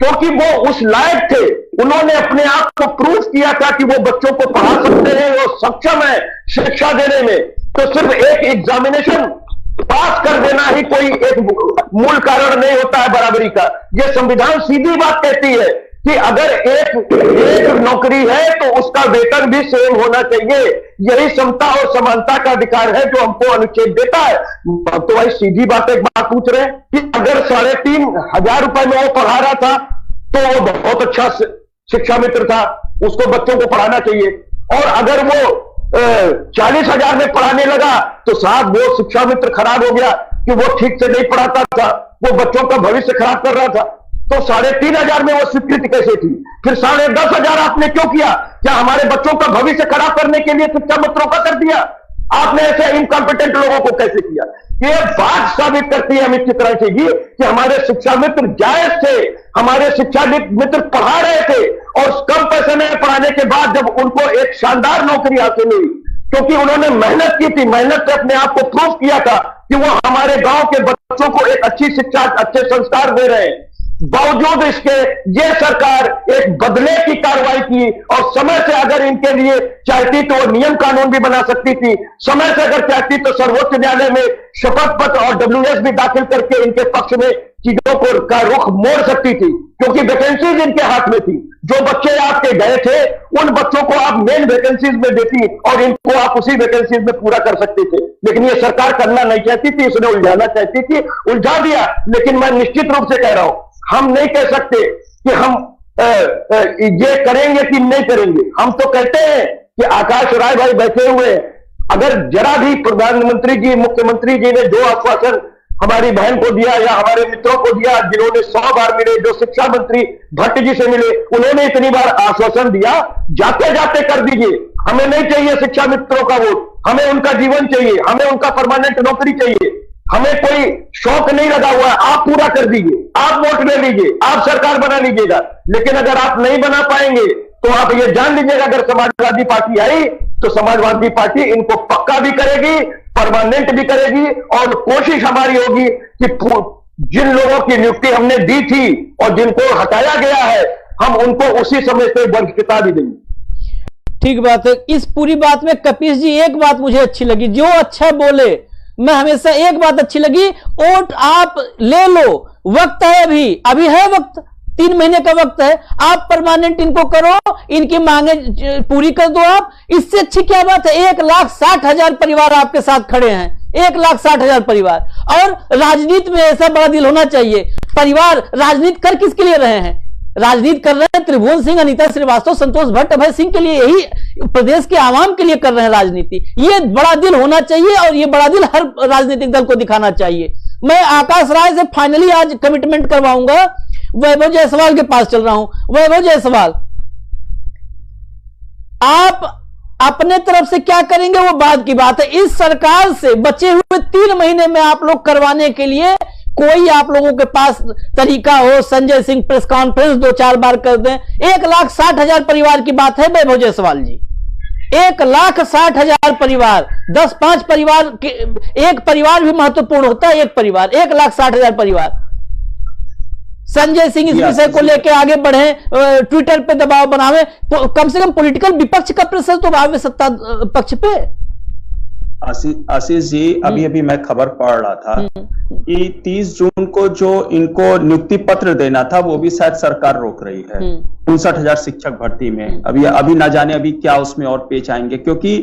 [SPEAKER 6] क्योंकि वो उस लायक थे। उन्होंने अपने आप को प्रूव किया था कि वो बच्चों को पढ़ा सकते हैं, वो सक्षम है शिक्षा देने में। तो सिर्फ एक एग्जामिनेशन पास कर देना ही कोई एक मूल कारण नहीं होता है बराबरी का। ये संविधान सीधी बात कहती है कि अगर एक नौकरी है तो उसका वेतन भी सेम होना चाहिए। यही समता और समानता का अधिकार है जो हमको अनुच्छेद देता है। तो भाई सीधी बात एक बात पूछ रहे हैं कि अगर 3,500 रुपए में वो पढ़ा रहा था तो वो बहुत अच्छा शिक्षा मित्र था, उसको बच्चों को पढ़ाना चाहिए। और अगर वो 40,000 में पढ़ाने लगा तो साहब वो शिक्षा मित्र खराब हो गया कि वो ठीक से नहीं पढ़ाता था, वो बच्चों का भविष्य खराब कर रहा था। तो 3,500 में वो स्वीकृति कैसे थी? फिर 10,500 आपने क्यों किया? क्या हमारे बच्चों का भविष्य खराब करने के लिए शिक्षा मित्रों का कर दिया? आपने ऐसे इनकॉम्पिटेंट लोगों को कैसे किया? ये बात साबित करती है अमित चितरंजी जी कि हमारे शिक्षा मित्र जायज थे, हमारे शिक्षा मित्र पढ़ा रहे थे, और कम पैसे में पढ़ाने के बाद जब उनको एक शानदार नौकरी हासिल हुई क्योंकि उन्होंने मेहनत की थी, मेहनत से अपने आप को प्रूव किया था कि वो हमारे गांव के बच्चों को एक अच्छी शिक्षा, अच्छे संस्कार दे रहे हैं। बावजूद इसके ये सरकार एक बदले की कार्रवाई की, और समय से अगर इनके लिए चाहती तो नियम कानून भी बना सकती थी। समय से अगर चाहती तो सर्वोच्च न्यायालय में शपथ पत्र और WS भी दाखिल करके इनके पक्ष में चीजों को का रुख मोड़ सकती थी, क्योंकि वैकेंसीज इनके हाथ में थी। जो बच्चे आपके गए थे उन बच्चों को आप मेन वैकेंसीज में देती और इनको आप उसी वैकेंसीज में पूरा कर सकते थे। लेकिन ये सरकार करना नहीं चाहती थी, इसने उलझाना चाहती थी, उलझा दिया। लेकिन मैं निश्चित रूप से कह रहा हूं, हम नहीं कह सकते कि हम ये करेंगे कि नहीं करेंगे। हम तो कहते हैं कि आकाश राय भाई बैठे हुए, अगर जरा भी प्रधानमंत्री जी, मुख्यमंत्री जी ने जो आश्वासन हमारी बहन को दिया या हमारे मित्रों को दिया, जिन्होंने 100 बार मिले, जो शिक्षा मंत्री भट्ट जी से मिले, उन्होंने इतनी बार आश्वासन दिया, जाते जाते कर दीजिए। हमें नहीं चाहिए शिक्षा मित्रों का वोट, हमें उनका जीवन चाहिए, हमें उनका परमानेंट नौकरी चाहिए। हमें कोई शौक नहीं लगा हुआ है, आप पूरा कर दीजिए, आप वोट ले लीजिए, आप सरकार बना लीजिएगा। लेकिन अगर आप नहीं बना पाएंगे तो आप ये जान लीजिएगा, अगर समाजवादी पार्टी आई तो समाजवादी पार्टी इनको पक्का भी करेगी, परमानेंट भी करेगी, और कोशिश हमारी होगी कि जिन लोगों की नियुक्ति हमने दी थी और जिनको हटाया गया है, हम उनको उसी समय से बर्खिता भी देंगे।
[SPEAKER 1] ठीक बात है। इस पूरी बात में कपीश जी एक बात मुझे अच्छी लगी, जो अच्छा बोले, मैं हमेशा एक बात अच्छी लगी, वोट आप ले लो, वक्त है, अभी है वक्त, 3 महीने का वक्त है, आप परमानेंट इनको करो, इनकी मांगे पूरी कर दो आप। इससे अच्छी क्या बात है? 1,60,000 परिवार आपके साथ खड़े हैं, 1,60,000 परिवार। और राजनीति में ऐसा बड़ा दिल होना चाहिए। परिवार राजनीति कर किसके लिए रहे हैं? राजनीति कर रहे हैं त्रिभुवन सिंह, अनीता श्रीवास्तव, संतोष भट्ट, अभय सिंह के लिए, यही प्रदेश के आवाम के लिए कर रहे हैं राजनीति। ये बड़ा दिल होना चाहिए और ये बड़ा दिल हर राजनीतिक दल को दिखाना चाहिए। मैं आकाश राय से फाइनली आज कमिटमेंट करवाऊंगा। वैभव जायसवाल के पास चल रहा हूं। वैभव जायसवाल, आप अपने तरफ से क्या करेंगे वो बाद की बात है। इस सरकार से बचे हुए 3 महीने में आप लोग करवाने के लिए कोई आप लोगों के पास तरीका हो? संजय सिंह प्रेस कॉन्फ्रेंस 2-4 बार कर दें। 1,60,000 परिवार की बात है वैभव जायसवाल जी, 1,60,000 परिवार, 10-5 परिवार, एक परिवार भी महत्वपूर्ण होता है। एक परिवार, 1,60,000 परिवार। संजय सिंह इस विषय को लेकर आगे बढ़े, ट्विटर पे दबाव बनावे, कम से कम पॉलिटिकल विपक्ष का प्रेशर तो आवे सत्ता पक्ष पे।
[SPEAKER 9] आशीष जी, अभी मैं खबर पढ़ रहा था कि 30 जून को जो इनको नियुक्ति पत्र देना था वो भी शायद सरकार रोक रही है 59,000 शिक्षक भर्ती में। अभी ना जाने अभी क्या उसमें और पेच आएंगे, क्योंकि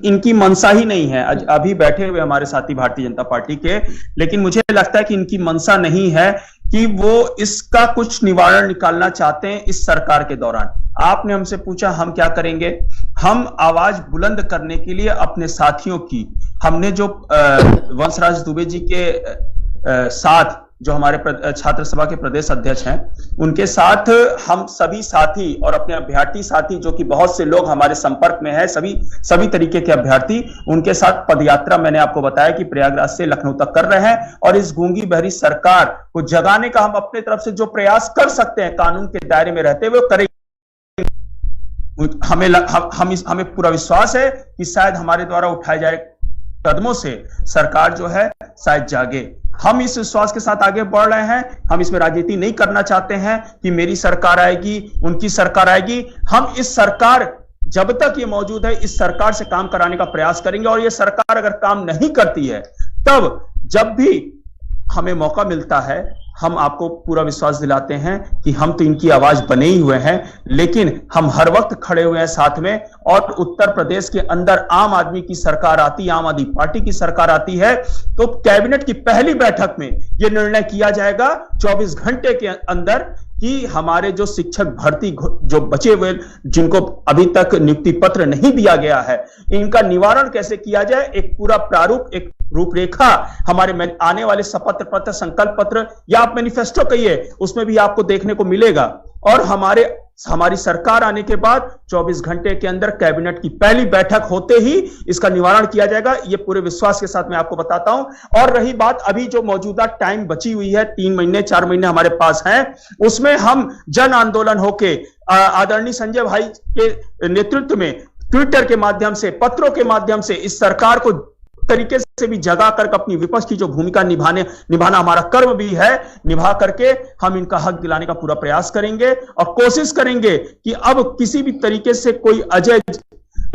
[SPEAKER 9] इनकी मंशा ही नहीं है। अभी बैठे हुए हमारे साथी भारतीय जनता पार्टी के, लेकिन मुझे लगता है कि इनकी मंशा नहीं है कि वो इसका कुछ निवारण निकालना चाहते हैं इस सरकार के दौरान। आपने हमसे पूछा हम क्या करेंगे। हम आवाज बुलंद करने के लिए अपने साथियों की, हमने जो वंशराज दुबे जी के साथ, जो हमारे छात्र सभा के प्रदेश अध्यक्ष हैं, उनके साथ हम सभी साथी और अपने अभ्यर्थी साथी, जो कि बहुत से लोग हमारे संपर्क में हैं, सभी तरीके के अभ्यर्थी, उनके साथ पदयात्रा मैंने आपको बताया कि प्रयागराज से लखनऊ तक कर रहे हैं। और इस गूंगी बहरी सरकार को जगाने का हम अपने तरफ से जो प्रयास कर सकते हैं कानून के दायरे में रहते हुए करेंगे। हमें पूरा विश्वास है कि शायद हमारे द्वारा उठाए जाए कदमों से सरकार जो है शायद जागे। हम इस विश्वास के साथ आगे बढ़ रहे हैं। हम इसमें राजनीति नहीं करना चाहते हैं कि मेरी सरकार आएगी, उनकी सरकार आएगी। हम इस सरकार, जब तक ये मौजूद है, इस सरकार से काम कराने का प्रयास करेंगे। और ये सरकार अगर काम नहीं करती है, तब जब भी हमें मौका मिलता है, हम आपको पूरा विश्वास दिलाते हैं कि हम तो इनकी आवाज बने ही हुए हैं, लेकिन हम हर वक्त खड़े हुए हैं साथ में। और उत्तर प्रदेश के अंदर आम आदमी की सरकार आती, आम आदमी पार्टी की सरकार आती है, तो कैबिनेट की पहली बैठक में यह निर्णय किया जाएगा 24 घंटे के अंदर कि हमारे जो शिक्षक भर्ती जो बचे हुए, जिनको अभी तक नियुक्ति पत्र नहीं दिया गया है, इनका निवारण कैसे किया जाए। एक पूरा प्रारूप, एक रूपरेखा हमारे आने वाले शपथ पत्र, संकल्प पत्र या आप मैनिफेस्टो कहिए, उसमें भी आपको देखने को मिलेगा। और हमारी सरकार आने के बाद 24 घंटे के अंदर कैबिनेट की पहली बैठक होते ही इसका निवारण किया जाएगा। ये पूरे विश्वास के साथ मैं आपको बताता हूं। और रही बात अभी जो मौजूदा टाइम बची हुई है, 3 महीने 4 महीने हमारे पास हैं, उसमें हम जन आंदोलन होके आदरणीय संजय भाई के नेतृत्व में ट्विटर के माध्यम से, पत्रों के माध्यम से इस सरकार को तरीके से भी जगा कर अपनी विपक्ष की जो भूमिका निभाना हमारा कर्म भी है, निभा करके हम इनका हक दिलाने का पूरा प्रयास करेंगे। और कोशिश करेंगे कि अब किसी भी तरीके से कोई अजय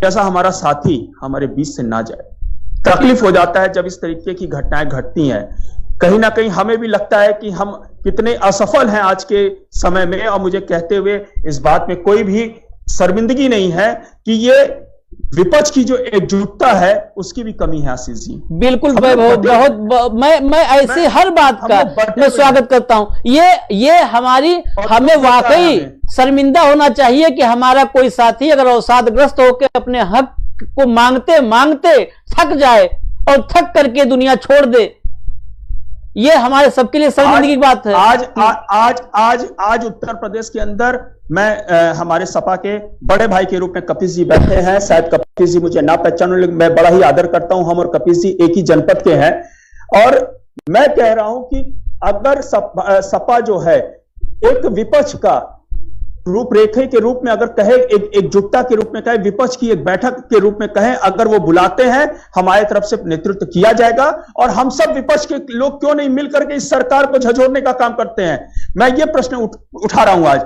[SPEAKER 9] जैसा हमारा साथी हमारे बीच से ना जाए। तकलीफ हो जाता है जब इस तरीके की घटनाएं घटती हैं। कहीं ना कहीं हमें भी लगता है कि हम कितने असफल हैं आज के समय में। और मुझे कहते हुए इस बात में कोई भी शर्मिंदगी नहीं है कि ये विपक्ष की जो एकजुटता है उसकी भी कमी है। आशीष जी
[SPEAKER 1] बिल्कुल, बहुत मैं ऐसे हर बात का मैं स्वागत करता हूं। ये हमें वाकई शर्मिंदा होना चाहिए कि हमारा कोई साथी अगर अवसादग्रस्त होकर अपने हक को मांगते मांगते थक जाए और थक करके दुनिया छोड़ दे, ये हमारे सबके लिए शर्मिंदगी की बात है।
[SPEAKER 9] आज उत्तर प्रदेश के अंदर मैं हमारे सपा के बड़े भाई के रूप में कपिल जी बैठे हैं। शायद कपिल जी मुझे ना पहचानो, लेकिन मैं बड़ा ही आदर करता हूं। हम और कपिल जी एक ही जनपद के हैं। और मैं कह रहा हूं कि अगर सपा जो है एक विपक्ष का रूपरेखे के रूप में अगर कहे, एकजुटता के रूप में कहे, विपक्ष की एक बैठक के रूप में कहे, अगर वो बुलाते हैं, हमारे तरफ से नेतृत्व किया जाएगा। और हम सब विपक्ष के लोग क्यों नहीं मिलकर के इस सरकार को झंझोड़ने का काम करते हैं। मैं ये प्रश्न उठा रहा हूं आज।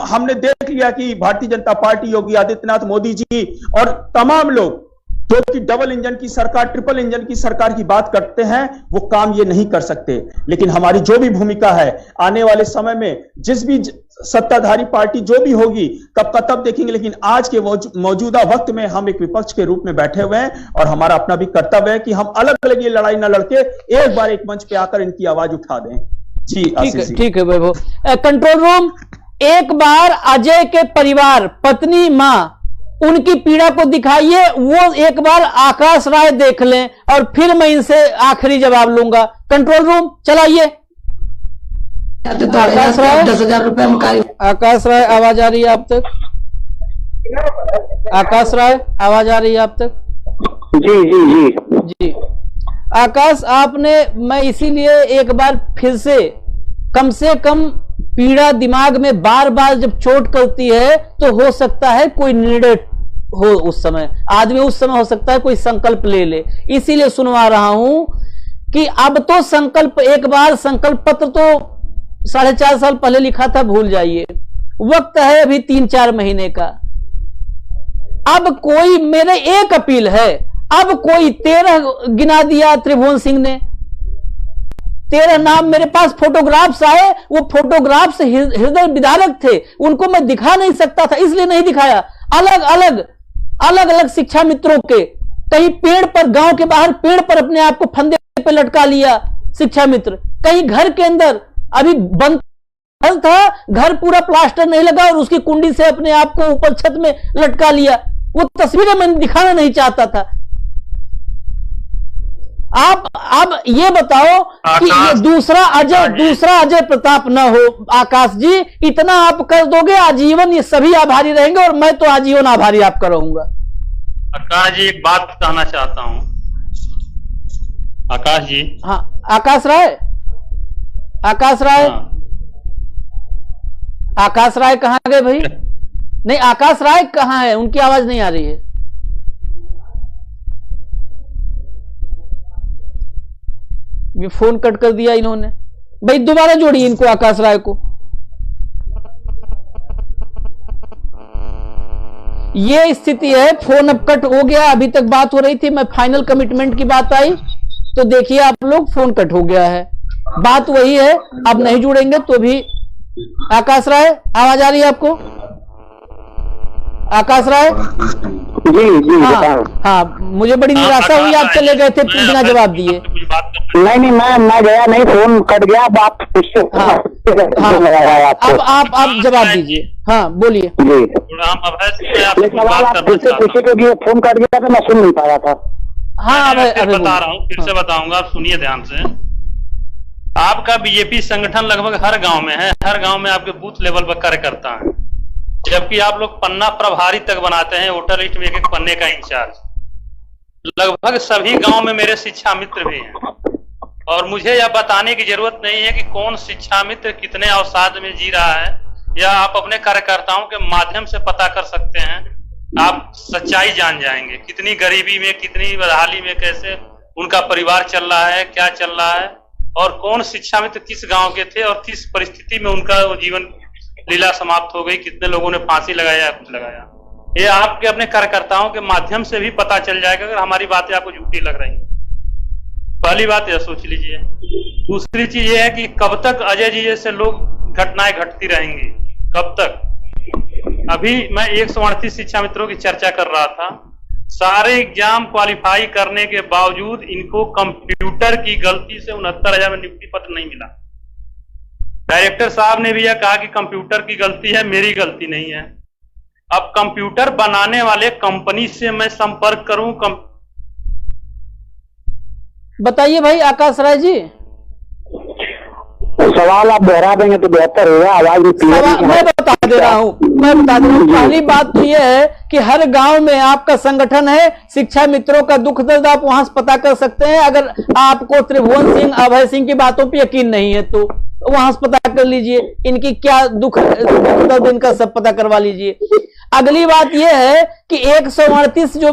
[SPEAKER 9] हमने देख लिया कि भारतीय जनता पार्टी, योगी आदित्यनाथ, मोदी जी और तमाम लोग जो कि डबल इंजन की सरकार, ट्रिपल इंजन की सरकार की बात करते हैं, वो काम ये नहीं कर सकते। लेकिन हमारी जो भी भूमिका है, आने वाले समय में जिस भी सत्ताधारी पार्टी जो भी होगी, कब का तब देखेंगे। लेकिन आज के मौजूदा वक्त में हम एक विपक्ष के रूप में बैठे हुए हैं और हमारा अपना भी कर्तव्य है कि हम अलग अलग ये लड़ाई न लड़के एक बार एक मंच पे आकर इनकी आवाज उठा दें। जी
[SPEAKER 1] ठीक है वैभव। कंट्रोल रूम, एक बार अजय के परिवार, पत्नी, मां, उनकी पीड़ा को दिखाइए। वो एक बार आकाश राय देख लें और फिर मैं इनसे आखिरी जवाब लूंगा। कंट्रोल रूम चलाइए। आकाश राय,
[SPEAKER 2] 10,000 रुपए।
[SPEAKER 1] आकाश राय आवाज आ रही है आप तक? आकाश राय आवाज आ रही है आप तक?
[SPEAKER 5] जी जी जी
[SPEAKER 1] जी आकाश, आपने, मैं इसीलिए एक बार फिर से कम पीड़ा दिमाग में बार बार जब चोट करती है तो हो सकता है कोई निर्णय हो, उस समय आदमी उस समय हो सकता है कोई संकल्प ले ले। इसीलिए सुनवा रहा हूं कि अब तो संकल्प, एक बार संकल्प पत्र तो 4.5 साल पहले लिखा था, भूल जाइए। वक्त है अभी 3-4 महीने का। अब कोई, मेरे एक अपील है, अब कोई 13 गिना दिया त्रिभुवन सिंह ने, 13 नाम मेरे पास फोटोग्राफ्स आए, वो फोटोग्राफ्स हृदय विदारक थे, उनको मैं दिखा नहीं सकता था, इसलिए नहीं दिखाया। अलग अलग शिक्षा मित्रों के, कहीं पेड़ पर, गांव के बाहर पेड़ पर अपने आप को फंदे पे लटका लिया शिक्षा मित्र, कहीं घर के अंदर अभी बंद था, घर पूरा प्लास्टर नहीं लगा और उसकी कुंडी से अपने आप को ऊपर छत में लटका लिया। वो तस्वीरें मैं दिखाना नहीं चाहता था। आप ये बताओ कि ये दूसरा अजय प्रताप ना हो। आकाश जी, इतना आप कर दोगे, आजीवन ये सभी आभारी रहेंगे और मैं तो आजीवन आभारी आपका रहूंगा।
[SPEAKER 7] आकाश जी, एक बात कहना चाहता हूं। आकाश जी,
[SPEAKER 1] हाँ, आकाश राय,
[SPEAKER 7] हाँ।
[SPEAKER 1] आकाश राय कहाँ गए भाई? नहीं, आकाश राय कहाँ है? उनकी आवाज नहीं आ रही है। ये फोन कट कर दिया इन्होंने। भाई दोबारा जोड़िए इनको, आकाश राय को। ये स्थिति है, फोन अब कट हो गया। अभी तक बात हो रही थी, मैं फाइनल कमिटमेंट की बात आई तो देखिए आप लोग, फोन कट हो गया है। बात वही है, अब नहीं जुड़ेंगे तो भी। आकाश राय, आवाज आ रही है आपको? आकाश राय
[SPEAKER 5] जी
[SPEAKER 1] हाँ, मुझे बड़ी निराशा हुई, आप चले गए थे बिना जवाब दिए।
[SPEAKER 5] नहीं, मैं गया नहीं, फोन कट गया। अब आप
[SPEAKER 1] आप जवाब दीजिए। हाँ, बोलिए
[SPEAKER 5] जी। सवाल आप फिर से पूछिए, क्योंकि फोन कट गया तो मैं सुन नहीं पा रहा था।
[SPEAKER 1] हाँ,
[SPEAKER 7] बता रहा हूँ, फिर से बताऊंगा, आप सुनिए ध्यान से। आपका बीजेपी संगठन लगभग हर गांव में है, हर गांव में आपके बूथ लेवल पर कार्यकर्ता है, जबकि आप लोग पन्ना प्रभारी तक बनाते हैं, वोटर लिस्ट में एक पन्ने का इंचार्ज। लगभग सभी गांव में मेरे शिक्षा मित्र भी हैं और मुझे यह बताने की जरूरत नहीं है कि कौन शिक्षा मित्र कितने अवसाद में जी रहा है, या आप अपने कार्यकर्ताओं के माध्यम से पता कर सकते हैं। आप सच्चाई जान जाएंगे, कितनी गरीबी में, कितनी बदहाली में, कैसे उनका परिवार चल रहा है, क्या चल रहा है, और कौन शिक्षा मित्र किस गांव के थे और किस परिस्थिति में उनका जीवन लीला समाप्त हो गई, कितने लोगों ने फांसी लगाया, कुछ लगाया। ये आपके अपने कार्यकर्ताओं के माध्यम से भी पता चल जाएगा अगर हमारी बातें आपको झूठी लग रही हैं। पहली बात यह सोच लीजिए। दूसरी चीज ये है कि कब तक अजय जी जैसे लोग घटनाएं घटती रहेंगी, कब तक? अभी मैं 138 शिक्षा मित्रों की चर्चा कर रहा था। सारे एग्जाम क्वालिफाई करने के बावजूद इनको कंप्यूटर की गलती से 69,000 में नियुक्ति पत्र नहीं मिला। डायरेक्टर साहब ने भी यह कहा कि कंप्यूटर की गलती है, मेरी गलती नहीं है। अब कंप्यूटर बनाने वाले कंपनी से मैं संपर्क करूं,
[SPEAKER 1] बताइए भाई आकाश राय जी।
[SPEAKER 5] सवाल आप दोहरा देंगे तो बेहतर होगा, आवाज में
[SPEAKER 1] मैं बता दे रहा हूँ। पहली बात तो यह है कि हर गांव में आपका संगठन है, शिक्षा मित्रों का दुख दर्द आप वहां से पता कर सकते हैं। अगर आपको त्रिभुवन सिंह, अभय सिंह की बातों पर यकीन नहीं है तो वहां से पता कर लीजिए, इनकी क्या दुख दर्द इनका सब पता करवा लीजिए। अगली बात यह है कि 138 जो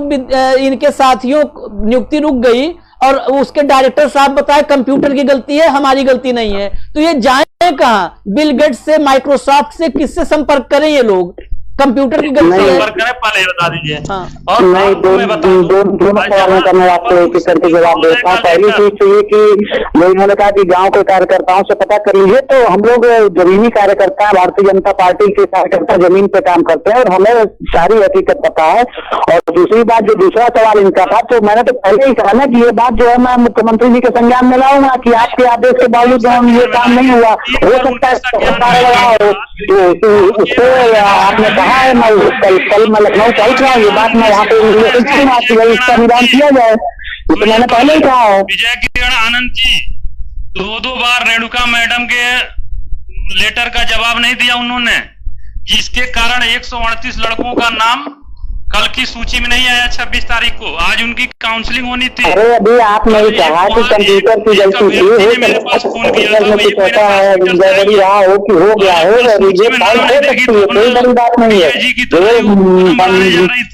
[SPEAKER 1] इनके साथियों नियुक्ति रुक गई और उसके डायरेक्टर साहब बताए कंप्यूटर की गलती है, हमारी गलती नहीं है, तो ये जाए कहां? बिल गेट्स से, माइक्रोसॉफ्ट से, किससे संपर्क करें ये लोग? कंप्यूटर की गलती है।
[SPEAKER 7] पहले बता दीजिए।
[SPEAKER 1] हाँ।
[SPEAKER 5] और नहीं, दोनों सवालों का मैं आपको एक एक करके जवाब देता हूँ। पहली चीज तो ये कि जो इन्होंने कहा कि गांव के कार्यकर्ताओं से पता कर लीजिए, तो हम लोग जमीनी कार्यकर्ता, भारतीय जनता पार्टी के कार्यकर्ता जमीन पे काम करते हैं और हमें सारी हकीकत पता है। और दूसरी बात, जो दूसरा सवाल इनका था, तो मैंने तो पहले ही कहा ना कि ये बात जो है मैं मुख्यमंत्री जी के संज्ञान में लाऊंगा कि आपके आदेश के बावजूद ये काम नहीं हुआ। हो सकता है आपने कहा है, मैं कल मैं लखनऊ पहुंच रहा हूँ, ये बात मैं वहाँ पे इसका निदान किया जाए, तो मैंने पहले ही कहा है।
[SPEAKER 7] विजय किरण आनंद जी 2 बार रेणुका मैडम के लेटर का जवाब नहीं दिया उन्होंने, जिसके कारण 138 लड़कों का नाम कल की सूची में नहीं आया 26 तारीख को। आज उनकी काउंसलिंग होनी थी।
[SPEAKER 5] अरे अभी आपने कहा कि कंप्यूटर की गलती थी,
[SPEAKER 7] मेरे पास फोन किया था,
[SPEAKER 5] कुछ ऐसा है गड़बड़ी रहा हो कि हो गया हो, ये फाइल हो सकती है, कोई बड़ी बात नहीं है।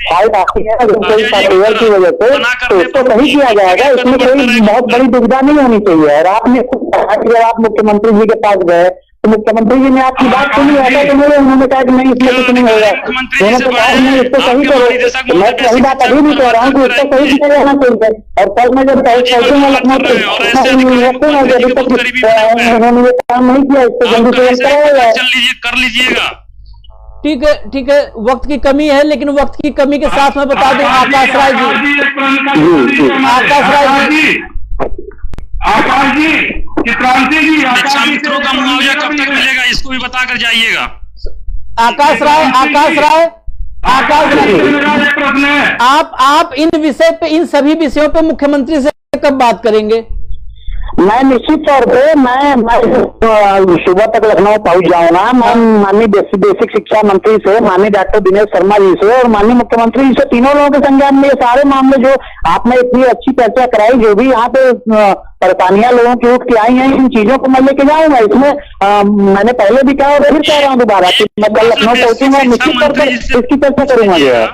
[SPEAKER 5] फाइल आती है कोई सॉफ्टवेयर की वजह से, तो उसको सही किया जाएगा, इसमें कोई बहुत बड़ी दुविधा नहीं होनी चाहिए। और आपने जब आप मुख्यमंत्री जी के पास गए तो मुख्यमंत्री जी ने आपकी बात सुनी, ऐसा तो नहीं उन्होंने कहा कि नहीं इसमें कुछ नहीं होगा, उन्होंने तो कहा नहीं इसको सही करो। मैं वही बात अभी भी कह रहा हूँ कि इसको सही भी रहना चाहिए। और कल में जब पहुंचूंगा लखनऊ उन्होंने ये काम नहीं किया, इसको जल्दी से कराया
[SPEAKER 7] कर लीजिएगा।
[SPEAKER 1] ठीक है, वक्त की कमी है, लेकिन वक्त की कमी के साथ मैं बता दूं आकाश राय जी,
[SPEAKER 7] शिक्षा मित्रों का मुआवजा कब तक मिलेगा इसको भी बता कर जाइएगा।
[SPEAKER 1] आकाश राय आप इन विषय पे, इन सभी विषयों पे मुख्यमंत्री से कब बात करेंगे?
[SPEAKER 5] मैं निश्चित तौर पे मैं सुबह तक लखनऊ पहुंच जाऊंगा। मैं माननीय बेसिक शिक्षा मंत्री से, माननीय डॉक्टर दिनेश शर्मा जी से और माननीय मुख्यमंत्री जी से, तीनों लोगों के संज्ञान में ये सारे मामले जो आपने इतनी अच्छी चर्चा कराई, जो भी यहाँ पे परेशानियां लोगों की उठ के आई हैं, इन चीजों को मैं लेके जाऊंगा। इसमें मैंने पहले भी कहा और फिर कह रहा हूँ दोबारा कि मैं कल लखनऊ पहुंचूंगा, निश्चित तौर पर इसकी चर्चा करूंगा। जो है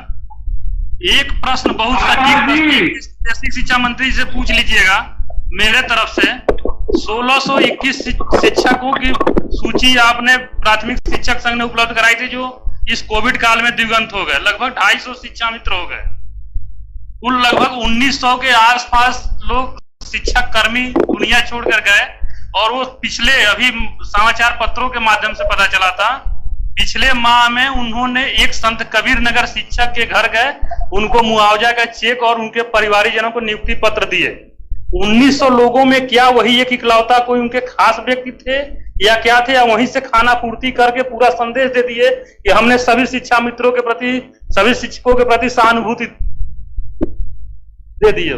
[SPEAKER 7] एक प्रश्न बहुत सटीक बेसिक शिक्षा मंत्री से पूछ लीजिएगा मेरे तरफ से। 1621 शिक्षकों की सूची आपने प्राथमिक शिक्षक संघ ने उपलब्ध कराई थी, जो इस कोविड काल में दिवंगत हो गए। लगभग 250 शिक्षा मित्र हो गए। कुल लगभग 1900 के आसपास लोग शिक्षक कर्मी दुनिया छोड़कर गए। और वो पिछले, अभी समाचार पत्रों के माध्यम से पता चला था, पिछले माह में उन्होंने एक संत कबीर नगर शिक्षक के घर गए, उनको मुआवजा का चेक और उनके परिवारीजनों को नियुक्ति पत्र दिए। 1900 लोगों में क्या वही एक इकलौता कोई उनके खास व्यक्ति थे या क्या थे, या वहीं से खाना पूर्ति करके पूरा संदेश दे दिए कि हमने सभी शिक्षा मित्रों के प्रति, सभी शिक्षकों के प्रति सहानुभूति दे दिए।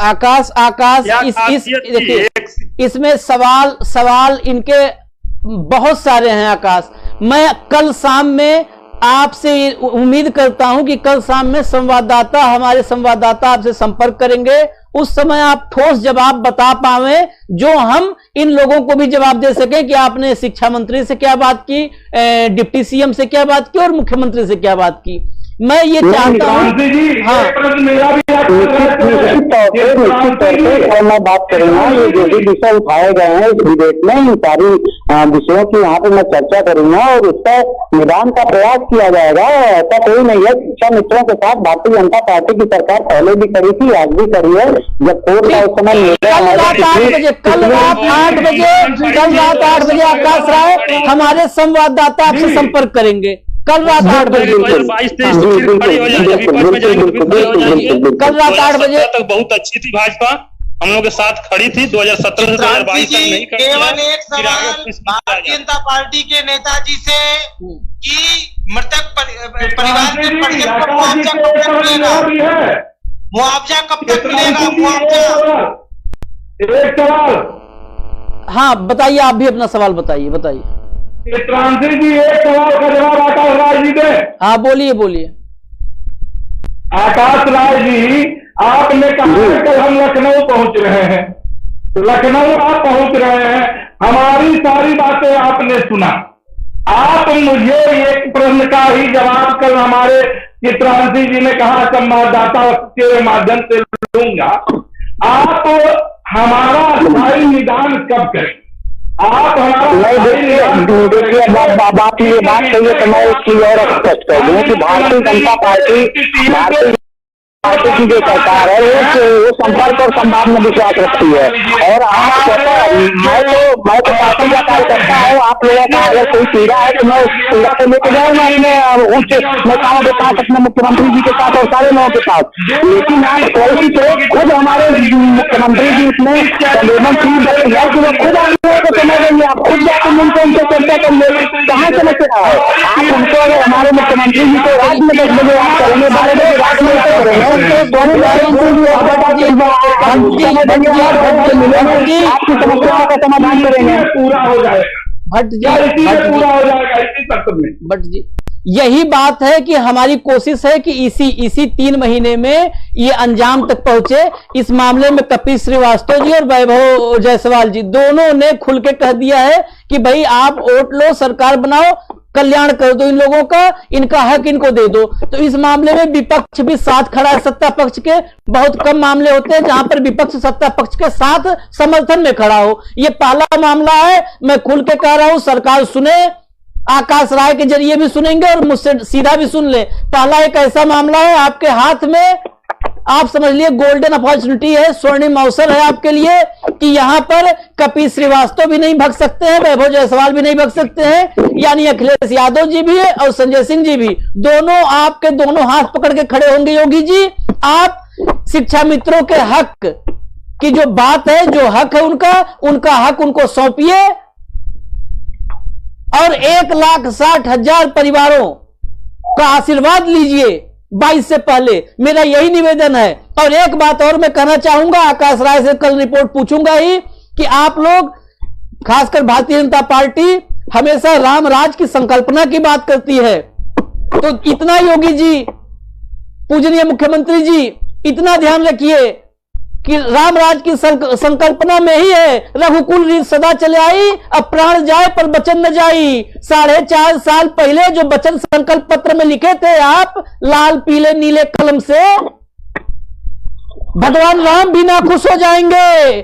[SPEAKER 1] आकाश देखिए, इसमें सवाल इनके बहुत सारे हैं। आकाश, मैं कल शाम में आपसे उम्मीद करता हूं कि कल शाम में हमारे संवाददाता आपसे संपर्क करेंगे। उस समय आप ठोस जवाब बता पावे, जो हम इन लोगों को भी जवाब दे सकें कि आपने शिक्षा मंत्री से क्या बात की, डिप्टी सीएम से क्या बात की और मुख्यमंत्री से क्या बात की। मैं ये चाहता हूँ, हाँ,
[SPEAKER 5] निश्चित तौर पे मैं बात करूंगा। ये जो भी विषय उठाए गए हैं इस डिबेट में, इन सारी विषयों की यहाँ पे मैं चर्चा करूंगा और उसका निदान का प्रयास किया जाएगा। ऐसा कोई नहीं है, शिक्षा मित्रों के साथ भारतीय जनता पार्टी की सरकार पहले भी करी थी, आज भी करी है। जब कोर्ट का उस समय
[SPEAKER 1] कल रात 8 बजे आकाश राय हमारे संवाददाता आपसे संपर्क करेंगे। कल रात 8 बजे
[SPEAKER 7] तक बहुत अच्छी थी भाजपा, हम लोग के साथ खड़ी थी। 2017 से 2022 तक नहीं खड़ी।
[SPEAKER 4] केवल एक सवाल भारतीय जनता पार्टी के नेताजी से कि मृतक परिवार के परिजन को मुआवजा कब तक मिलेगा? मुआवजा कब तक मिलेगा? मुआवजा।
[SPEAKER 10] एक सवाल,
[SPEAKER 1] हाँ बताइए, आप भी अपना सवाल बताइए।
[SPEAKER 10] क्रांति जी, एक सवाल का जवाब आकाश राय जी दे।
[SPEAKER 1] हाँ बोलिए।
[SPEAKER 10] आकाश राय जी, आपने कहा कल हम लखनऊ पहुंच रहे हैं, लखनऊ आप पहुंच रहे हैं, हमारी सारी बातें आपने सुना। आप मुझे एक प्रश्न का ही जवाब कल हमारे क्रांति जी ने कहा संवाददाता के माध्यम से लूंगा। आप हमारा स्थायी निदान कब करें? आप हमारा
[SPEAKER 5] देखिए बात ये बात कही है तो मैं एक चीज और स्पष्ट कर दूं कि भारतीय जनता पार्टी की जो सरकार है वो संपर्क और संवाद में विश्वास रखती है। और आप मैं तो पार्टी का कार्यकर्ता हूँ, आप लोगों का अगर कोई पीड़ा है तो मैं उस पीड़ा को लेकर जाऊंगा उच्च नेताओं के साथ, अपने मुख्यमंत्री जी के साथ और सारे लोगों के साथ। लेकिन आज कोई तो खुद हमारे मुख्यमंत्री जी इसमें संवेदनशील व्यक्ति है कि वो खुद आप लोगों को समझ रही, आप खुद जाकर मिलकर उनसे चर्चा कर ले, कहाँ समझ रहा है आप उनको? अगर हमारे मुख्यमंत्री जी को रात में 10 बजे आप करेंगे, 12 बजे रात में करेंगे, आपकी समस्याओं का समाधान करेंगे,
[SPEAKER 10] पूरा हो जाएगा। पूरा हो जाएगा इसी तक में।
[SPEAKER 1] भट्ट जी, यही बात है कि हमारी कोशिश है कि इसी 3 महीने में ये अंजाम तक पहुंचे। इस मामले में कपिल श्रीवास्तव जी और वैभव जायसवाल जी दोनों ने खुल के कह दिया है कि भाई आप वोट लो, सरकार बनाओ, कल्याण कर दो इन लोगों का, इनका हक इनको दे दो। तो इस मामले में विपक्ष भी साथ खड़ा है सत्ता पक्ष के। बहुत कम मामले होते हैं जहां पर विपक्ष सत्ता पक्ष के साथ समर्थन में खड़ा हो। ये पहला मामला है। मैं खुल के कह रहा हूं, सरकार सुने, आकाश राय के जरिए भी सुनेंगे और मुझसे सीधा भी सुन ले। पहला एक ऐसा मामला है, आपके हाथ में, आप समझ लिए गोल्डन अपॉर्चुनिटी है, स्वर्णिम अवसर है आपके लिए कि यहां पर कपिल श्रीवास्तव भी नहीं भग सकते हैं, वैभव जायसवाल भी नहीं भग सकते हैं, यानी अखिलेश यादव जी भी है और संजय सिंह जी भी, दोनों आपके दोनों हाथ पकड़ के खड़े होंगे। योगी जी, आप शिक्षा मित्रों के हक की जो बात है, जो हक है उनका हक उनको सौंपिए और 1,60,000 परिवारों का आशीर्वाद लीजिए 22 से पहले। मेरा यही निवेदन है। और एक बात और मैं कहना चाहूंगा, आकाश राय से कल रिपोर्ट पूछूंगा ही कि आप लोग, खासकर भारतीय जनता पार्टी, हमेशा राम राज की संकल्पना की बात करती है। तो इतना योगी जी, पूजनीय मुख्यमंत्री जी, इतना ध्यान रखिए कि राम राज की संकल्पना में ही है, रघुकुल रीत सदा चले आई, अब प्राण जाए पर वचन न जाई। 4.5 साल पहले जो वचन संकल्प पत्र में लिखे थे आप लाल पीले नीले कलम से, भगवान राम भी ना खुश हो जाएंगे,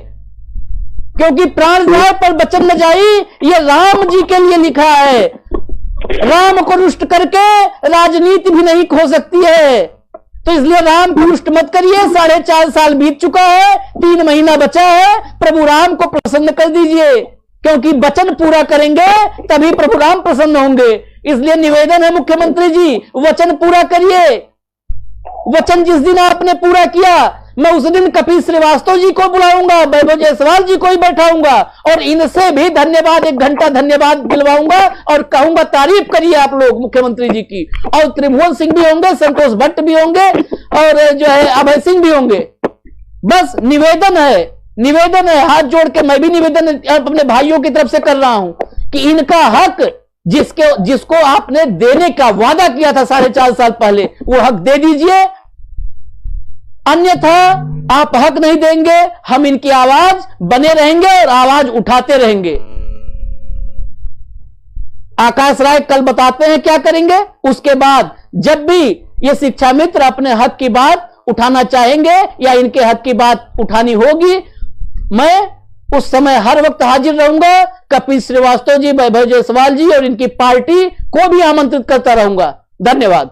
[SPEAKER 1] क्योंकि प्राण जाए पर वचन न जाई ये राम जी के लिए लिखा है। राम को रुष्ट करके राजनीति भी नहीं खो सकती है। तो इसलिए राम को रुष्ट मत करिए। 4.5 साल बीत चुका है, 3 महीना बचा है। प्रभु राम को प्रसन्न कर दीजिए, क्योंकि वचन पूरा करेंगे तभी प्रभु राम प्रसन्न होंगे। इसलिए निवेदन है मुख्यमंत्री जी, वचन पूरा करिए। वचन जिस दिन आपने पूरा किया, मैं उस दिन कपिल श्रीवास्तव जी को बुलाऊंगा, वैभव जायसवाल जी को ही बैठाऊंगा और इनसे भी धन्यवाद, 1 घंटा धन्यवाद दिलवाऊंगा और कहूंगा तारीफ करिए आप लोग मुख्यमंत्री जी की। और त्रिभुवन सिंह भी होंगे, संतोष भट्ट भी होंगे और जो है अभय सिंह भी होंगे। बस निवेदन है, हाथ जोड़ के मैं भी निवेदन अपने भाइयों की तरफ से कर रहा हूं कि इनका हक जिसको आपने देने का वादा किया था 4.5 साल पहले, वो हक दे दीजिए। अन्यथा आप हक नहीं देंगे, हम इनकी आवाज बने रहेंगे और आवाज उठाते रहेंगे। आकाश राय कल बताते हैं क्या करेंगे। उसके बाद जब भी ये शिक्षा मित्र अपने हक की बात उठाना चाहेंगे या इनके हक की बात उठानी होगी, मैं उस समय हर वक्त हाजिर रहूंगा। कपिल श्रीवास्तव जी, वैभव जायसवाल जी और इनकी पार्टी को भी आमंत्रित करता रहूंगा। धन्यवाद।